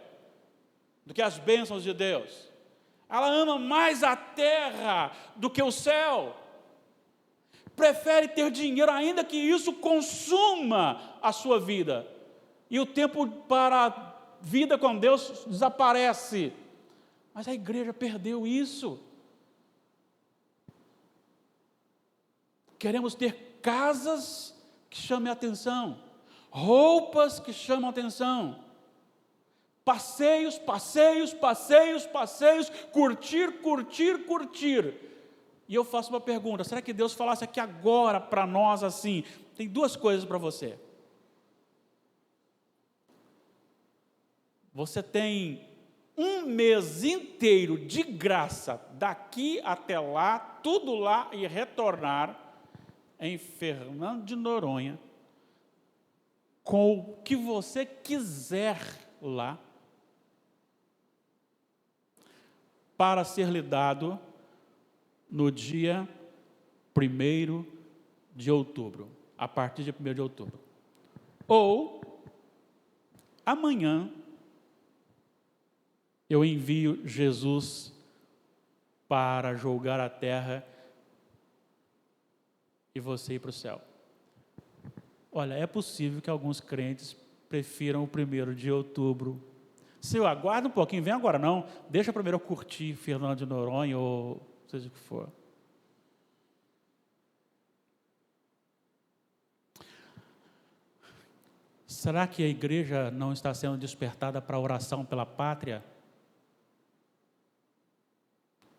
do que as bênçãos de Deus. Ela ama mais a terra do que o céu. Prefere ter dinheiro, ainda que isso consuma a sua vida. E o tempo para a vida com Deus desaparece. Mas a igreja perdeu isso. Queremos ter casas que chamem a atenção, roupas que chamam a atenção, passeios, curtir. E eu faço uma pergunta: será que Deus falasse aqui agora para nós assim? Tem duas coisas para você. Você tem um mês inteiro de graça, daqui até lá, tudo lá e retornar, em Fernando de Noronha, com o que você quiser lá, para ser lhe dado no dia 1º de outubro, a partir de 1º de outubro. Ou, amanhã, eu envio Jesus para julgar a terra e você ir para o céu. Olha, é possível que alguns crentes prefiram o 1º de outubro. Se eu aguardo um pouquinho, vem agora não, deixa primeiro eu curtir Fernando de Noronha ou seja o que for. Será que a igreja não está sendo despertada para a oração pela pátria?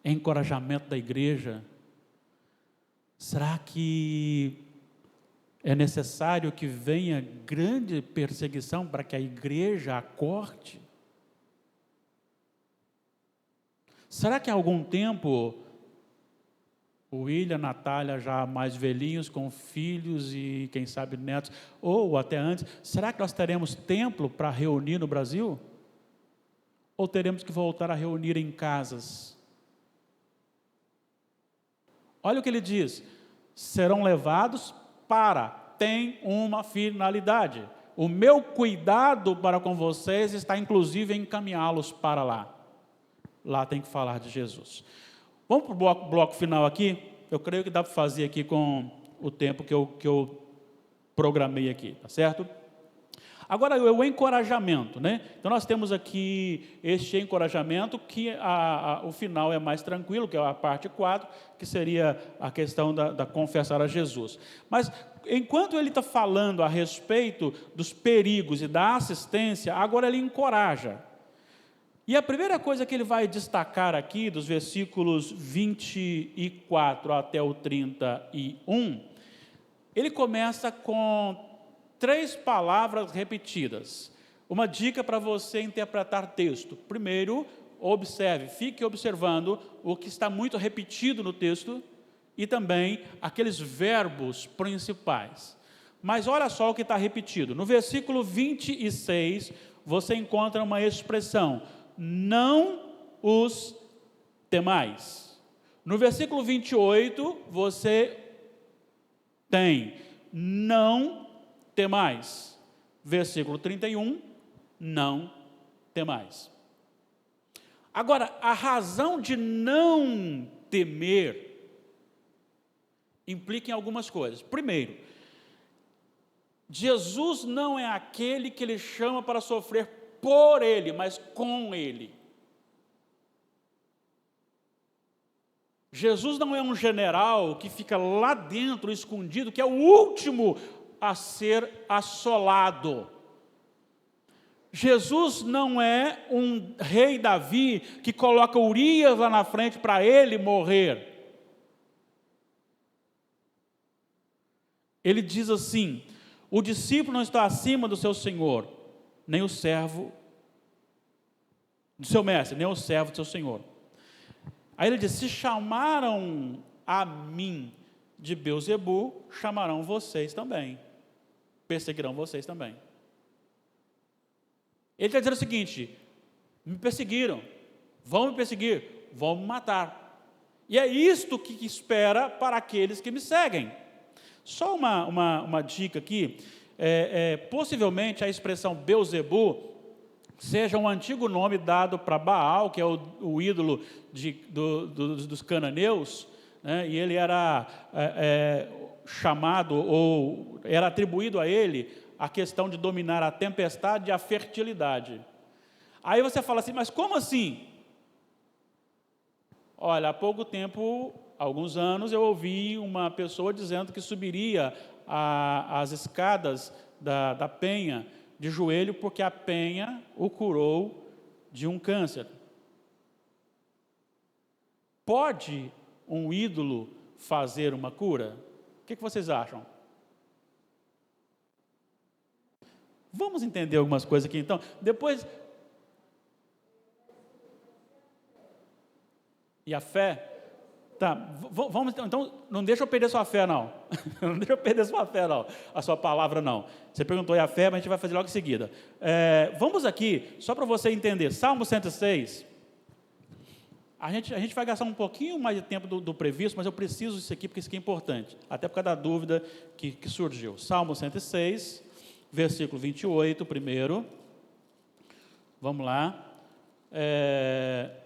Encorajamento da igreja? Será que é necessário que venha grande perseguição para que a igreja acorde? Será que há algum tempo o William, a Natália, já mais velhinhos, com filhos e quem sabe netos, ou até antes, será que nós teremos templo para reunir no Brasil? Ou teremos que voltar a reunir em casas? Olha o que ele diz: serão levados para, tem uma finalidade. O meu cuidado para com vocês está inclusive em encaminhá-los para lá. Lá tem que falar de Jesus. Vamos para o bloco final aqui. Eu creio que dá para fazer aqui com o tempo que eu programei aqui, tá certo? Agora, o encorajamento, né? Então, nós temos aqui este encorajamento, que o final é mais tranquilo, que é a parte 4, que seria a questão da confessar a Jesus. Mas, enquanto ele está falando a respeito dos perigos e da assistência, agora ele encoraja. E a primeira coisa que ele vai destacar aqui, dos versículos 24 até o 31, ele começa com 3 palavras repetidas. Uma dica para você interpretar texto. Primeiro, observe, fique observando o que está muito repetido no texto e também aqueles verbos principais. Mas olha só o que está repetido. No versículo 26, você encontra uma expressão: não os temais. No versículo 28, você tem não temais. Versículo 31, não temais. Agora, a razão de não temer implica em algumas coisas. Primeiro, Jesus não é aquele que ele chama para sofrer por ele, mas com ele. Jesus não é um general que fica lá dentro, escondido, que é o último a ser assolado. Jesus não é um rei Davi que coloca Urias lá na frente para ele morrer. Ele diz assim: o discípulo não está acima do seu senhor, nem o servo do seu mestre, nem o servo do seu senhor. Aí ele diz: se chamaram a mim de Belzebu, chamarão vocês também, perseguirão vocês também. Ele está dizendo o seguinte: me perseguiram, vão me perseguir, vão me matar. E é isto que espera para aqueles que me seguem. Só uma dica aqui, possivelmente a expressão Belzebu seja um antigo nome dado para Baal, que é o ídolo dos cananeus, né? E ele era chamado, ou era atribuído a ele a questão de dominar a tempestade e a fertilidade. Aí você fala assim: mas como assim? Olha, há pouco tempo, alguns anos, eu ouvi uma pessoa dizendo que subiria as escadas da penha de joelho, porque a penha o curou de um câncer. Pode um ídolo fazer uma cura? O que vocês acham? Vamos entender algumas coisas aqui então. Depois. E a fé? Tá, vamos então, não deixa eu perder sua fé não. Não deixa eu perder sua fé não, a sua palavra não. Você perguntou e a fé, mas a gente vai fazer logo em seguida. Vamos aqui, só para você entender, Salmo 106. A gente vai gastar um pouquinho mais de tempo do previsto, mas eu preciso disso aqui, porque isso aqui é importante, até por causa da dúvida que surgiu. Salmo 106, versículo 28, primeiro. Vamos lá.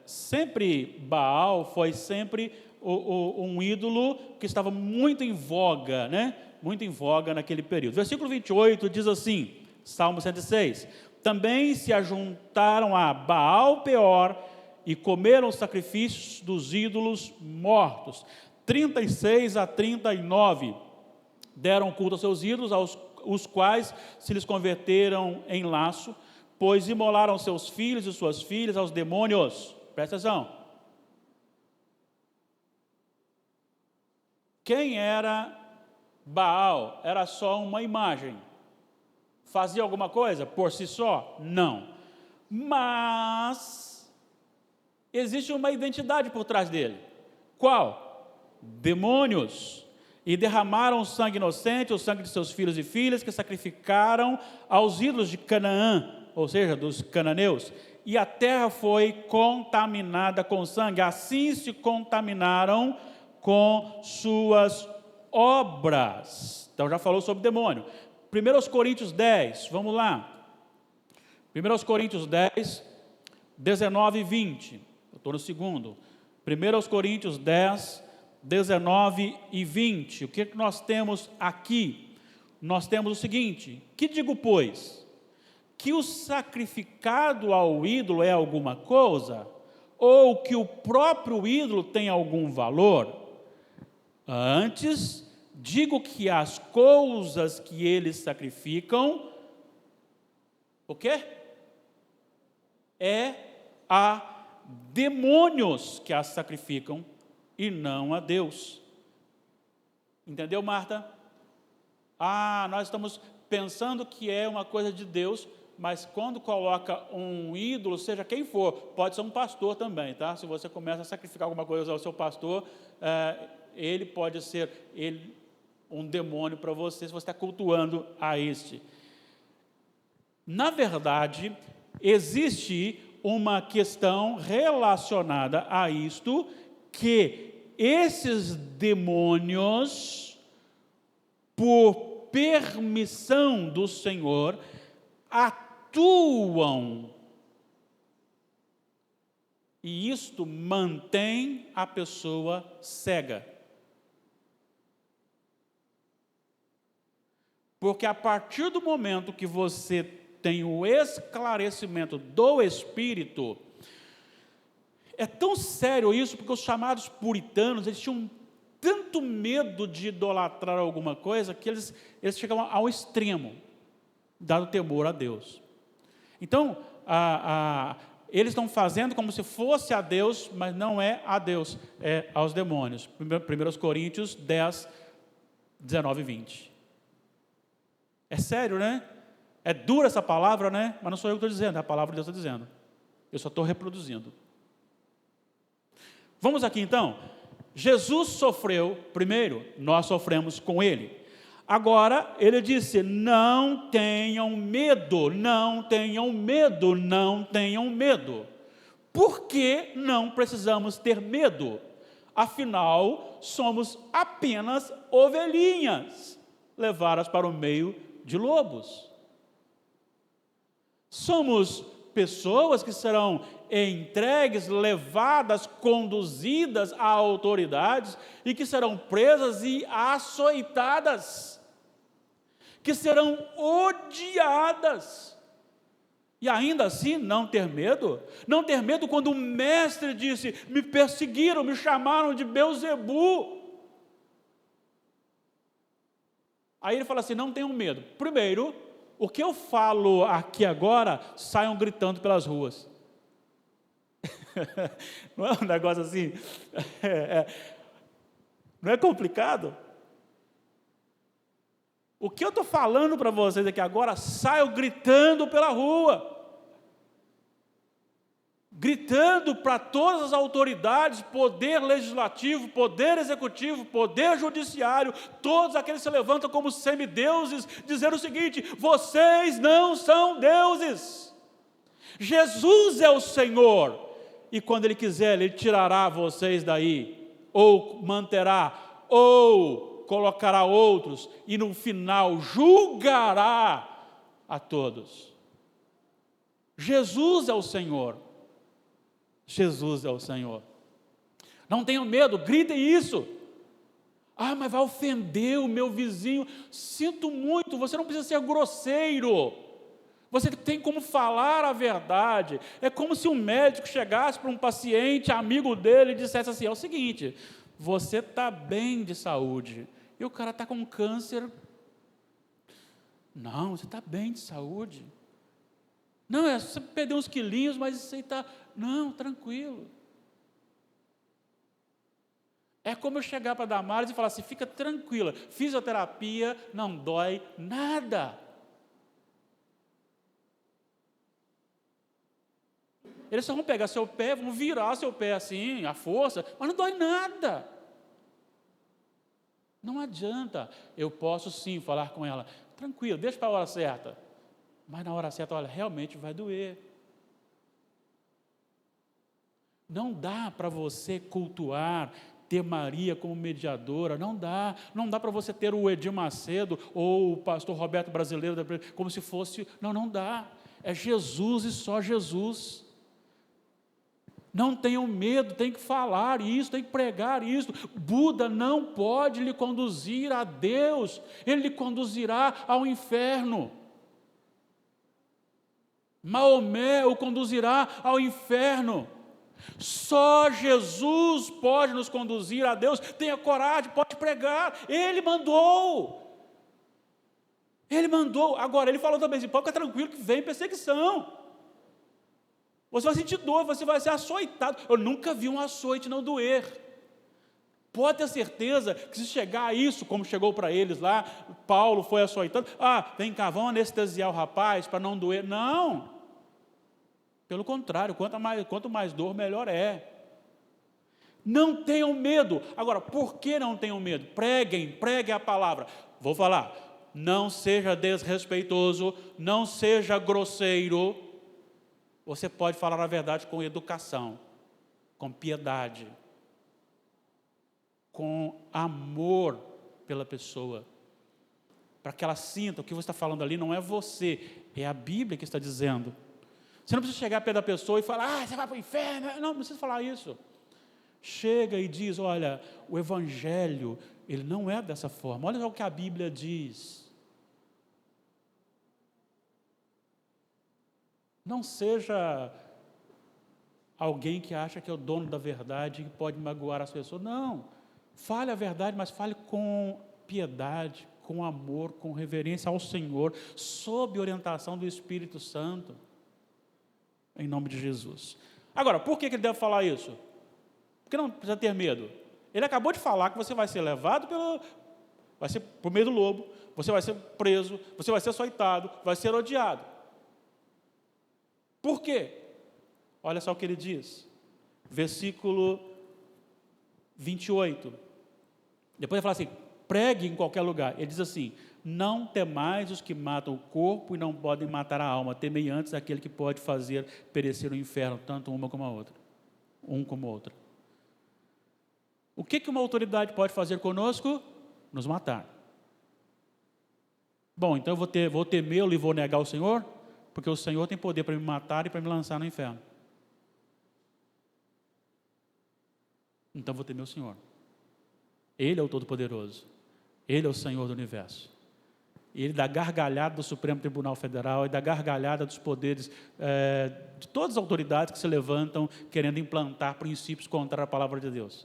Sempre Baal foi sempre um ídolo que estava muito em voga, né? Muito em voga naquele período. Versículo 28 diz assim, Salmo 106: também se ajuntaram a Baal Peor e comeram os sacrifícios dos ídolos mortos. 36 a 39 deram culto aos seus ídolos, os quais se lhes converteram em laço, pois imolaram seus filhos e suas filhas aos demônios. Presta atenção. Quem era Baal? Era só uma imagem. Fazia alguma coisa por si só? Não. Mas existe uma identidade por trás dele. Qual? Demônios. E derramaram sangue inocente, o sangue de seus filhos e filhas, que sacrificaram aos ídolos de Canaã, ou seja, dos cananeus, e a terra foi contaminada com sangue. Assim se contaminaram com suas obras. Então já falou sobre demônio. 1 Coríntios 10, vamos lá. 1 Coríntios 10, 19 e 20. Eu estou no segundo. 1 Coríntios 10, 19 e 20. O que nós temos aqui? Nós temos o seguinte: que digo, pois? Que o sacrificado ao ídolo é alguma coisa? Ou que o próprio ídolo tem algum valor? Antes, digo que as coisas que eles sacrificam, o quê? É a demônios que as sacrificam e não a Deus. Entendeu, Marta? Nós estamos pensando que é uma coisa de Deus, mas quando coloca um ídolo, seja quem for, pode ser um pastor também, tá? Se você começa a sacrificar alguma coisa ao seu pastor, ele pode ser um demônio para você, se você está cultuando a este. Na verdade, existe uma questão relacionada a isto, que esses demônios, por permissão do Senhor, atuam, e isto mantém a pessoa cega. Porque a partir do momento que você tem o esclarecimento do Espírito, é tão sério isso, porque os chamados puritanos, eles tinham tanto medo de idolatrar alguma coisa, que eles chegavam ao extremo, dado temor a Deus. Então, eles estão fazendo como se fosse a Deus, mas não é a Deus, é aos demônios. 1 Coríntios 10, 19 e 20. É sério, né? É dura essa palavra, né? Mas não sou eu que estou dizendo, é a palavra de Deus está dizendo. Eu só estou reproduzindo. Vamos aqui então. Jesus sofreu primeiro, nós sofremos com Ele. Agora, Ele disse, não tenham medo, não tenham medo, não tenham medo. Por que não precisamos ter medo? Afinal, somos apenas ovelhinhas, levadas para o meio de lobos. Somos pessoas que serão entregues, levadas, conduzidas a autoridades e que serão presas e açoitadas, que serão odiadas. E ainda assim não ter medo? Não ter medo quando o mestre disse, me perseguiram, me chamaram de Belzebu. Aí ele fala assim, não tenham medo. Primeiro, o que eu falo aqui agora, saiam gritando pelas ruas. Não é um negócio assim? Não é complicado? O que eu estou falando para vocês aqui agora, saiam gritando pela rua. Gritando para todas as autoridades, poder legislativo, poder executivo, poder judiciário, todos aqueles que se levantam como semideuses, dizendo o seguinte, vocês não são deuses. Jesus é o Senhor. E quando Ele quiser, Ele tirará vocês daí, ou manterá, ou colocará outros, e no final julgará a todos. Jesus é o Senhor. Jesus é o Senhor. Não tenham medo, gritem isso. Ah, mas vai ofender o meu vizinho. Sinto muito, você não precisa ser grosseiro. Você tem como falar a verdade. É como se um médico chegasse para um paciente, amigo dele, e dissesse assim, é o seguinte, você está bem de saúde, e o cara está com câncer. Não, você está bem de saúde. Não, você perdeu uns quilinhos, mas você está... Não, tranquilo. É como eu chegar para a Damares e falar assim, fica tranquila, fisioterapia não dói nada. Eles só vão pegar seu pé, vão virar seu pé assim, à força, mas não dói nada. Não adianta. Eu posso sim falar com ela, tranquilo, deixa para a hora certa. Mas na hora certa, olha, realmente vai doer. Não dá para você cultuar, ter Maria como mediadora, não dá para você ter o Edir Macedo ou o pastor Roberto Brasileiro, como se fosse, não dá, é Jesus e só Jesus. Não tenham medo, tem que falar isso, tem que pregar isso. Buda não pode lhe conduzir a Deus, ele lhe conduzirá ao inferno. Maomé o conduzirá ao inferno. Só Jesus pode nos conduzir a Deus. Tenha coragem, pode pregar. Ele mandou. Agora, ele falou também assim, pode ficar tranquilo que vem perseguição. Você vai sentir dor, você vai ser açoitado. Eu nunca vi um açoite não doer. Pode ter certeza que se chegar a isso, como chegou para eles lá, Paulo foi açoitando. Vem cá, vamos anestesiar o rapaz para não doer. Não. Pelo contrário, quanto mais dor, melhor é. Não tenham medo. Agora, por que não tenham medo? Preguem a palavra. Vou falar, não seja desrespeitoso, não seja grosseiro. Você pode falar a verdade com educação, com piedade, com amor pela pessoa, para que ela sinta o que você está falando ali não é você, é a Bíblia que está dizendo. Você não precisa chegar perto da pessoa e falar, você vai para o inferno. Não precisa falar isso. Chega e diz, olha, o Evangelho, ele não é dessa forma. Olha o que a Bíblia diz. Não seja alguém que acha que é o dono da verdade e que pode magoar as pessoas. Não. Fale a verdade, mas fale com piedade, com amor, com reverência ao Senhor, sob orientação do Espírito Santo. Em nome de Jesus. Agora, por que ele deve falar isso? Porque não precisa ter medo. Ele acabou de falar que você vai ser levado vai ser por meio do lobo, você vai ser preso, você vai ser açoitado, vai ser odiado. Por quê? Olha só o que ele diz, versículo 28. Depois ele fala assim, pregue em qualquer lugar. Ele diz assim, não temais os que matam o corpo e não podem matar a alma, temei antes aquele que pode fazer perecer no inferno, tanto uma como a outra, um como a outra. O que uma autoridade pode fazer conosco? Nos matar. Bom, então eu vou temê-lo e vou negar o Senhor? Porque o Senhor tem poder para me matar e para me lançar no inferno. Então vou temer o Senhor. Ele é o Todo-Poderoso. Ele é o Senhor do Universo. E Ele dá gargalhada do Supremo Tribunal Federal e dá gargalhada dos poderes, de todas as autoridades que se levantam querendo implantar princípios contra a palavra de Deus.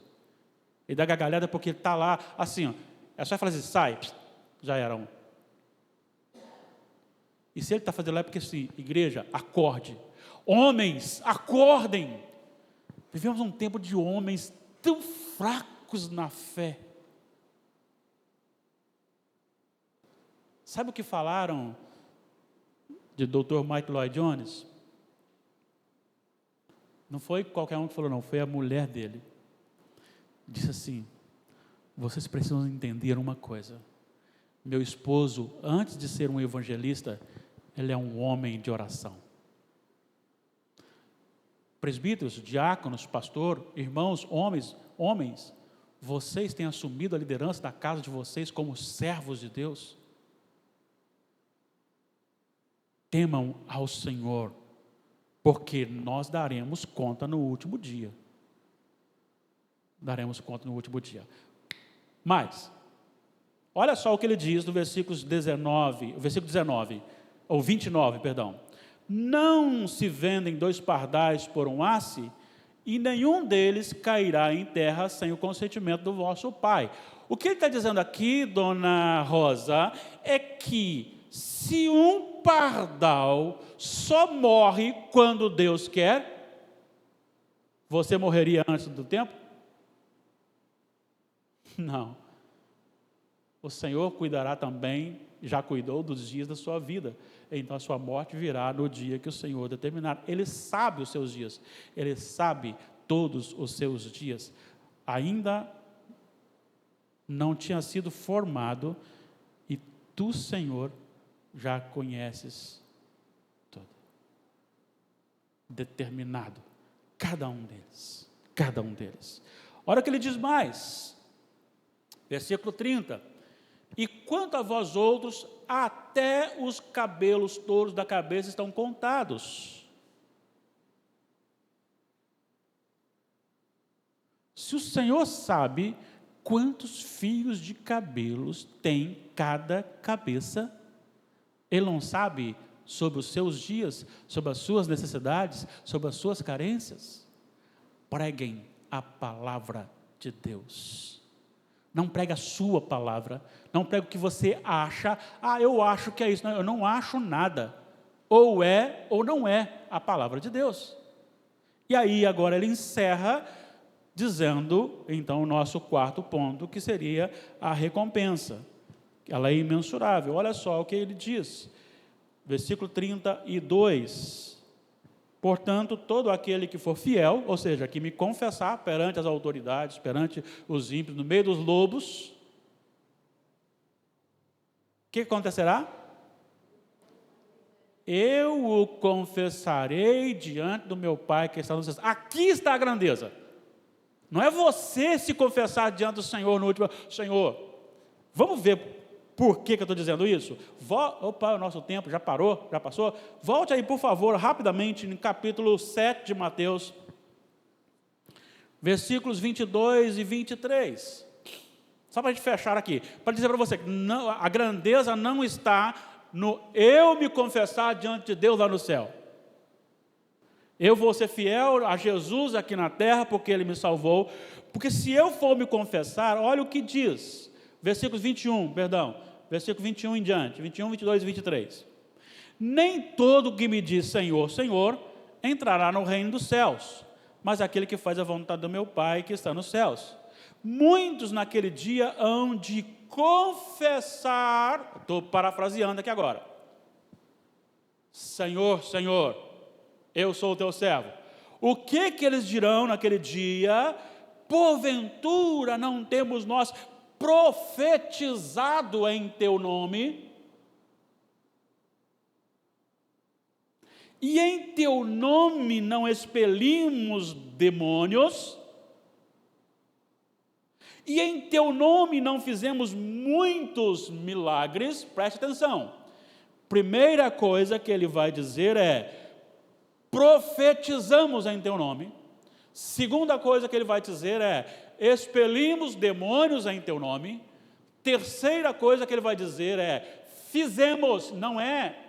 Ele dá gargalhada porque ele está lá, assim, ó, é só falar assim, sai, já era um. E se ele está fazendo lá é porque assim, igreja, acorde. Homens, acordem. Vivemos um tempo de homens tão fracos na fé. Sabe o que falaram de Dr. Mike Lloyd Jones? Não foi qualquer um que falou, não, foi a mulher dele. Disse assim, vocês precisam entender uma coisa. Meu esposo, antes de ser um evangelista, ele é um homem de oração. Presbíteros, diáconos, pastor, irmãos, homens, vocês têm assumido a liderança da casa de vocês como servos de Deus? Temam ao Senhor, porque nós daremos conta no último dia. Daremos conta no último dia. Mas, olha só o que ele diz no versículo 19, ou 29, perdão. Não se vendem 2 pardais por um asse, e nenhum deles cairá em terra sem o consentimento do vosso Pai. O que ele está dizendo aqui, dona Rosa, é que se um pardal só morre quando Deus quer, você morreria antes do tempo? Não. O Senhor cuidará também, já cuidou dos dias da sua vida. Então a sua morte virá no dia que o Senhor determinar. Ele sabe os seus dias. Ele sabe todos os seus dias. Ainda não tinha sido formado e tu, Senhor, já conheces tudo. Determinado. Cada um deles. Cada um deles. Olha o que ele diz mais. Versículo 30. E quanto a vós outros, até os cabelos todos da cabeça estão contados. Se o Senhor sabe quantos fios de cabelos tem cada cabeça, Ele não sabe sobre os seus dias, sobre as suas necessidades, sobre as suas carências? Preguem a palavra de Deus. Não pregue a sua palavra, não pregue o que você acha. Eu acho que é isso. Não, eu não acho nada. Ou é ou não é a palavra de Deus. E aí agora ele encerra dizendo, então, o nosso quarto ponto, que seria a recompensa. Ela é imensurável. Olha só o que ele diz. Versículo 32. Portanto, todo aquele que for fiel, ou seja, que me confessar perante as autoridades, perante os ímpios, no meio dos lobos, o que acontecerá? Eu o confessarei diante do meu Pai que está nos céus. Aqui está a grandeza. Não é você se confessar diante do Senhor no último... Senhor, vamos ver por que eu estou dizendo isso? Opa, o nosso tempo já parou, já passou. Volte aí, por favor, rapidamente, no capítulo 7 de Mateus, versículos 22 e 23. Só para a gente fechar aqui, para dizer para você que não, a grandeza não está no eu me confessar diante de Deus lá no céu. Eu vou ser fiel a Jesus aqui na terra, porque Ele me salvou. Porque se eu for me confessar, olha o que diz. Versículos 21, perdão. Versículo 21 em diante. 21, 22 e 23. Nem todo que me diz Senhor, Senhor, entrará no reino dos céus, mas aquele que faz a vontade do meu Pai que está nos céus. Muitos naquele dia hão de confessar, estou parafraseando aqui agora, Senhor, Senhor, eu sou o teu servo. O que eles dirão naquele dia? Porventura não temos nós profetizado em teu nome? E em teu nome não expelimos demônios? E em teu nome não fizemos muitos milagres? Preste atenção. Primeira coisa que ele vai dizer é: profetizamos em teu nome. Segunda coisa que ele vai dizer é: expelimos demônios em teu nome. Terceira coisa que ele vai dizer é: fizemos, não é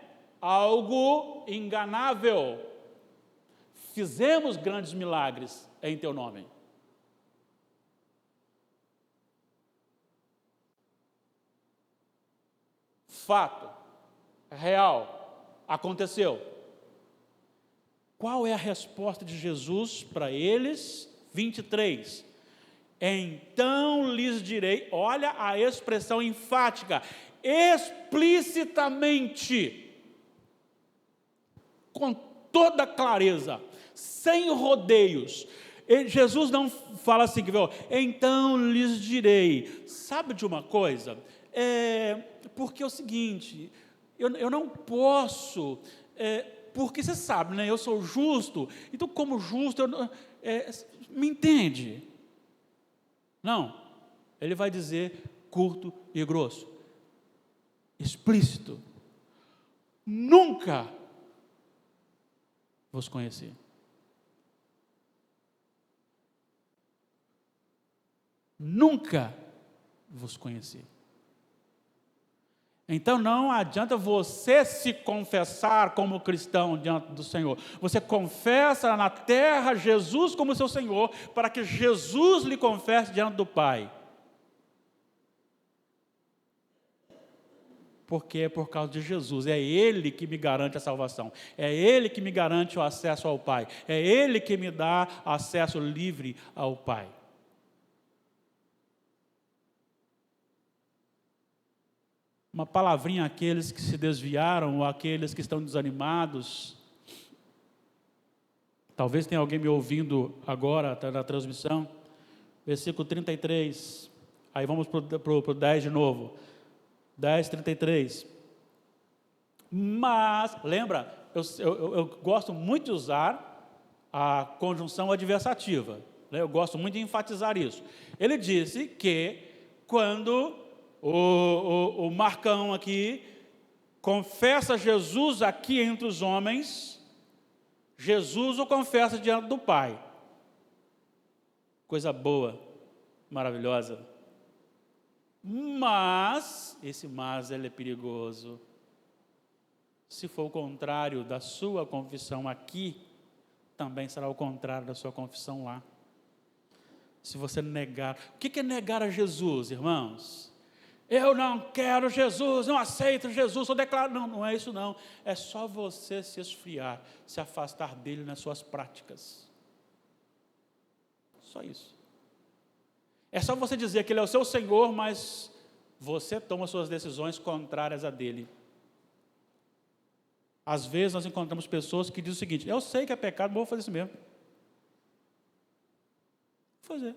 algo enganável. Fizemos grandes milagres em teu nome. Fato, real, aconteceu. Qual é a resposta de Jesus para eles? 23. Então lhes direi, olha a expressão enfática, explicitamente, com toda clareza, sem rodeios. Jesus não fala assim, então lhes direi. Sabe de uma coisa? Porque é o seguinte, eu não posso, porque você sabe, né, eu sou justo, então como justo, me entende? Não, ele vai dizer curto e grosso, explícito, nunca vos conheci. Nunca vos conheci. Então não adianta você se confessar como cristão diante do Senhor. Você confessa na terra Jesus como seu Senhor, para que Jesus lhe confesse diante do Pai. Porque é por causa de Jesus, é Ele que me garante a salvação, é Ele que me garante o acesso ao Pai, é Ele que me dá acesso livre ao Pai. Uma palavrinha àqueles que se desviaram, ou àqueles que estão desanimados. Talvez tenha alguém me ouvindo agora, na transmissão. Versículo 33. Aí vamos para o 10 de novo. 10, 33. Mas, lembra, eu gosto muito de usar a conjunção adversativa. Né? Eu gosto muito de enfatizar isso. Ele disse que quando o Marcão aqui confessa Jesus aqui entre os homens, Jesus o confessa diante do Pai. Coisa boa, maravilhosa. Mas, esse mas ele é perigoso. Se for o contrário da sua confissão aqui, também será o contrário da sua confissão lá. Se você negar, o que é negar a Jesus, irmãos? Eu não quero Jesus, não aceito Jesus, só declaro. Não, não é isso não. É só você se esfriar, se afastar dele nas suas práticas. Só isso. É só você dizer que ele é o seu Senhor, mas você toma suas decisões contrárias a dele. Às vezes nós encontramos pessoas que dizem o seguinte: eu sei que é pecado, mas vou fazer isso mesmo. Vou fazer.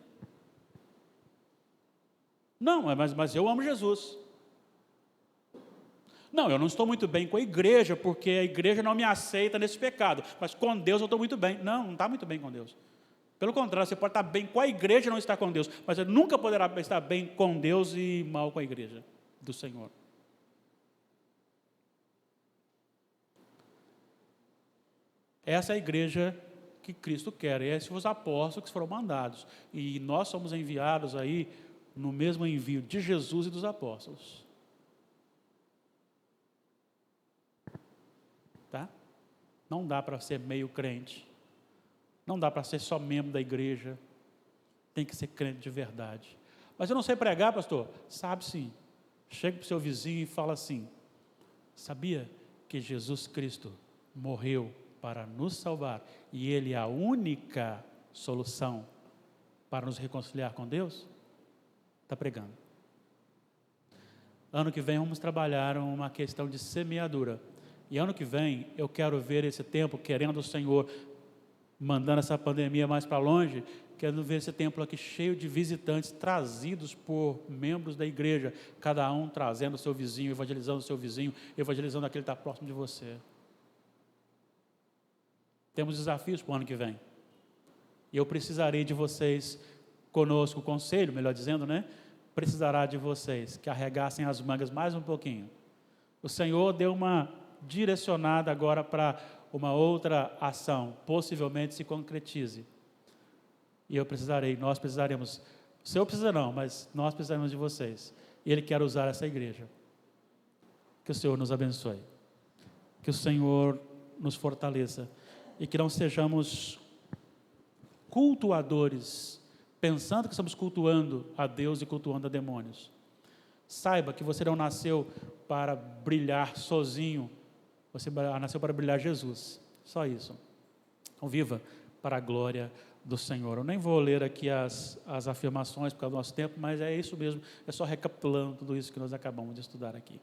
Não, mas eu amo Jesus. Não, eu não estou muito bem com a igreja, porque a igreja não me aceita nesse pecado, mas com Deus eu estou muito bem. Não está muito bem com Deus. Pelo contrário, você pode estar bem com a igreja e não estar com Deus, mas você nunca poderá estar bem com Deus e mal com a igreja do Senhor. Essa é a igreja que Cristo quer, e esses são os apóstolos que foram mandados, e nós somos enviados aí no mesmo envio de Jesus e dos apóstolos. Tá? Não dá para ser meio crente. Não dá para ser só membro da igreja. Tem que ser crente de verdade. Mas eu não sei pregar, pastor? Sabe sim. Chega para o seu vizinho e fala assim: sabia que Jesus Cristo morreu para nos salvar e Ele é a única solução para nos reconciliar com Deus? Está pregando. Ano que vem vamos trabalhar uma questão de semeadura. E ano que vem eu quero ver esse tempo, querendo o Senhor, mandando essa pandemia mais para longe, quero ver esse templo aqui cheio de visitantes trazidos por membros da igreja, cada um trazendo o seu vizinho, evangelizando o seu vizinho, evangelizando aquele que está próximo de você. Temos desafios para o ano que vem. E eu precisarei de vocês conosco, o conselho, melhor dizendo, né? Precisará de vocês que arregassem as mangas mais um pouquinho. O Senhor deu uma direcionada agora para uma outra ação, possivelmente se concretize. E nós precisaremos, o Senhor precisa não, mas nós precisaremos de vocês. E Ele quer usar essa igreja. Que o Senhor nos abençoe. Que o Senhor nos fortaleça. E que não sejamos cultuadores, pensando que estamos cultuando a Deus e cultuando a demônios. Saiba que você não nasceu para brilhar sozinho, você nasceu para brilhar Jesus, só isso. Então viva para a glória do Senhor. Eu nem vou ler aqui as afirmações por causa do nosso tempo, mas é isso mesmo, é só recapitulando tudo isso que nós acabamos de estudar aqui.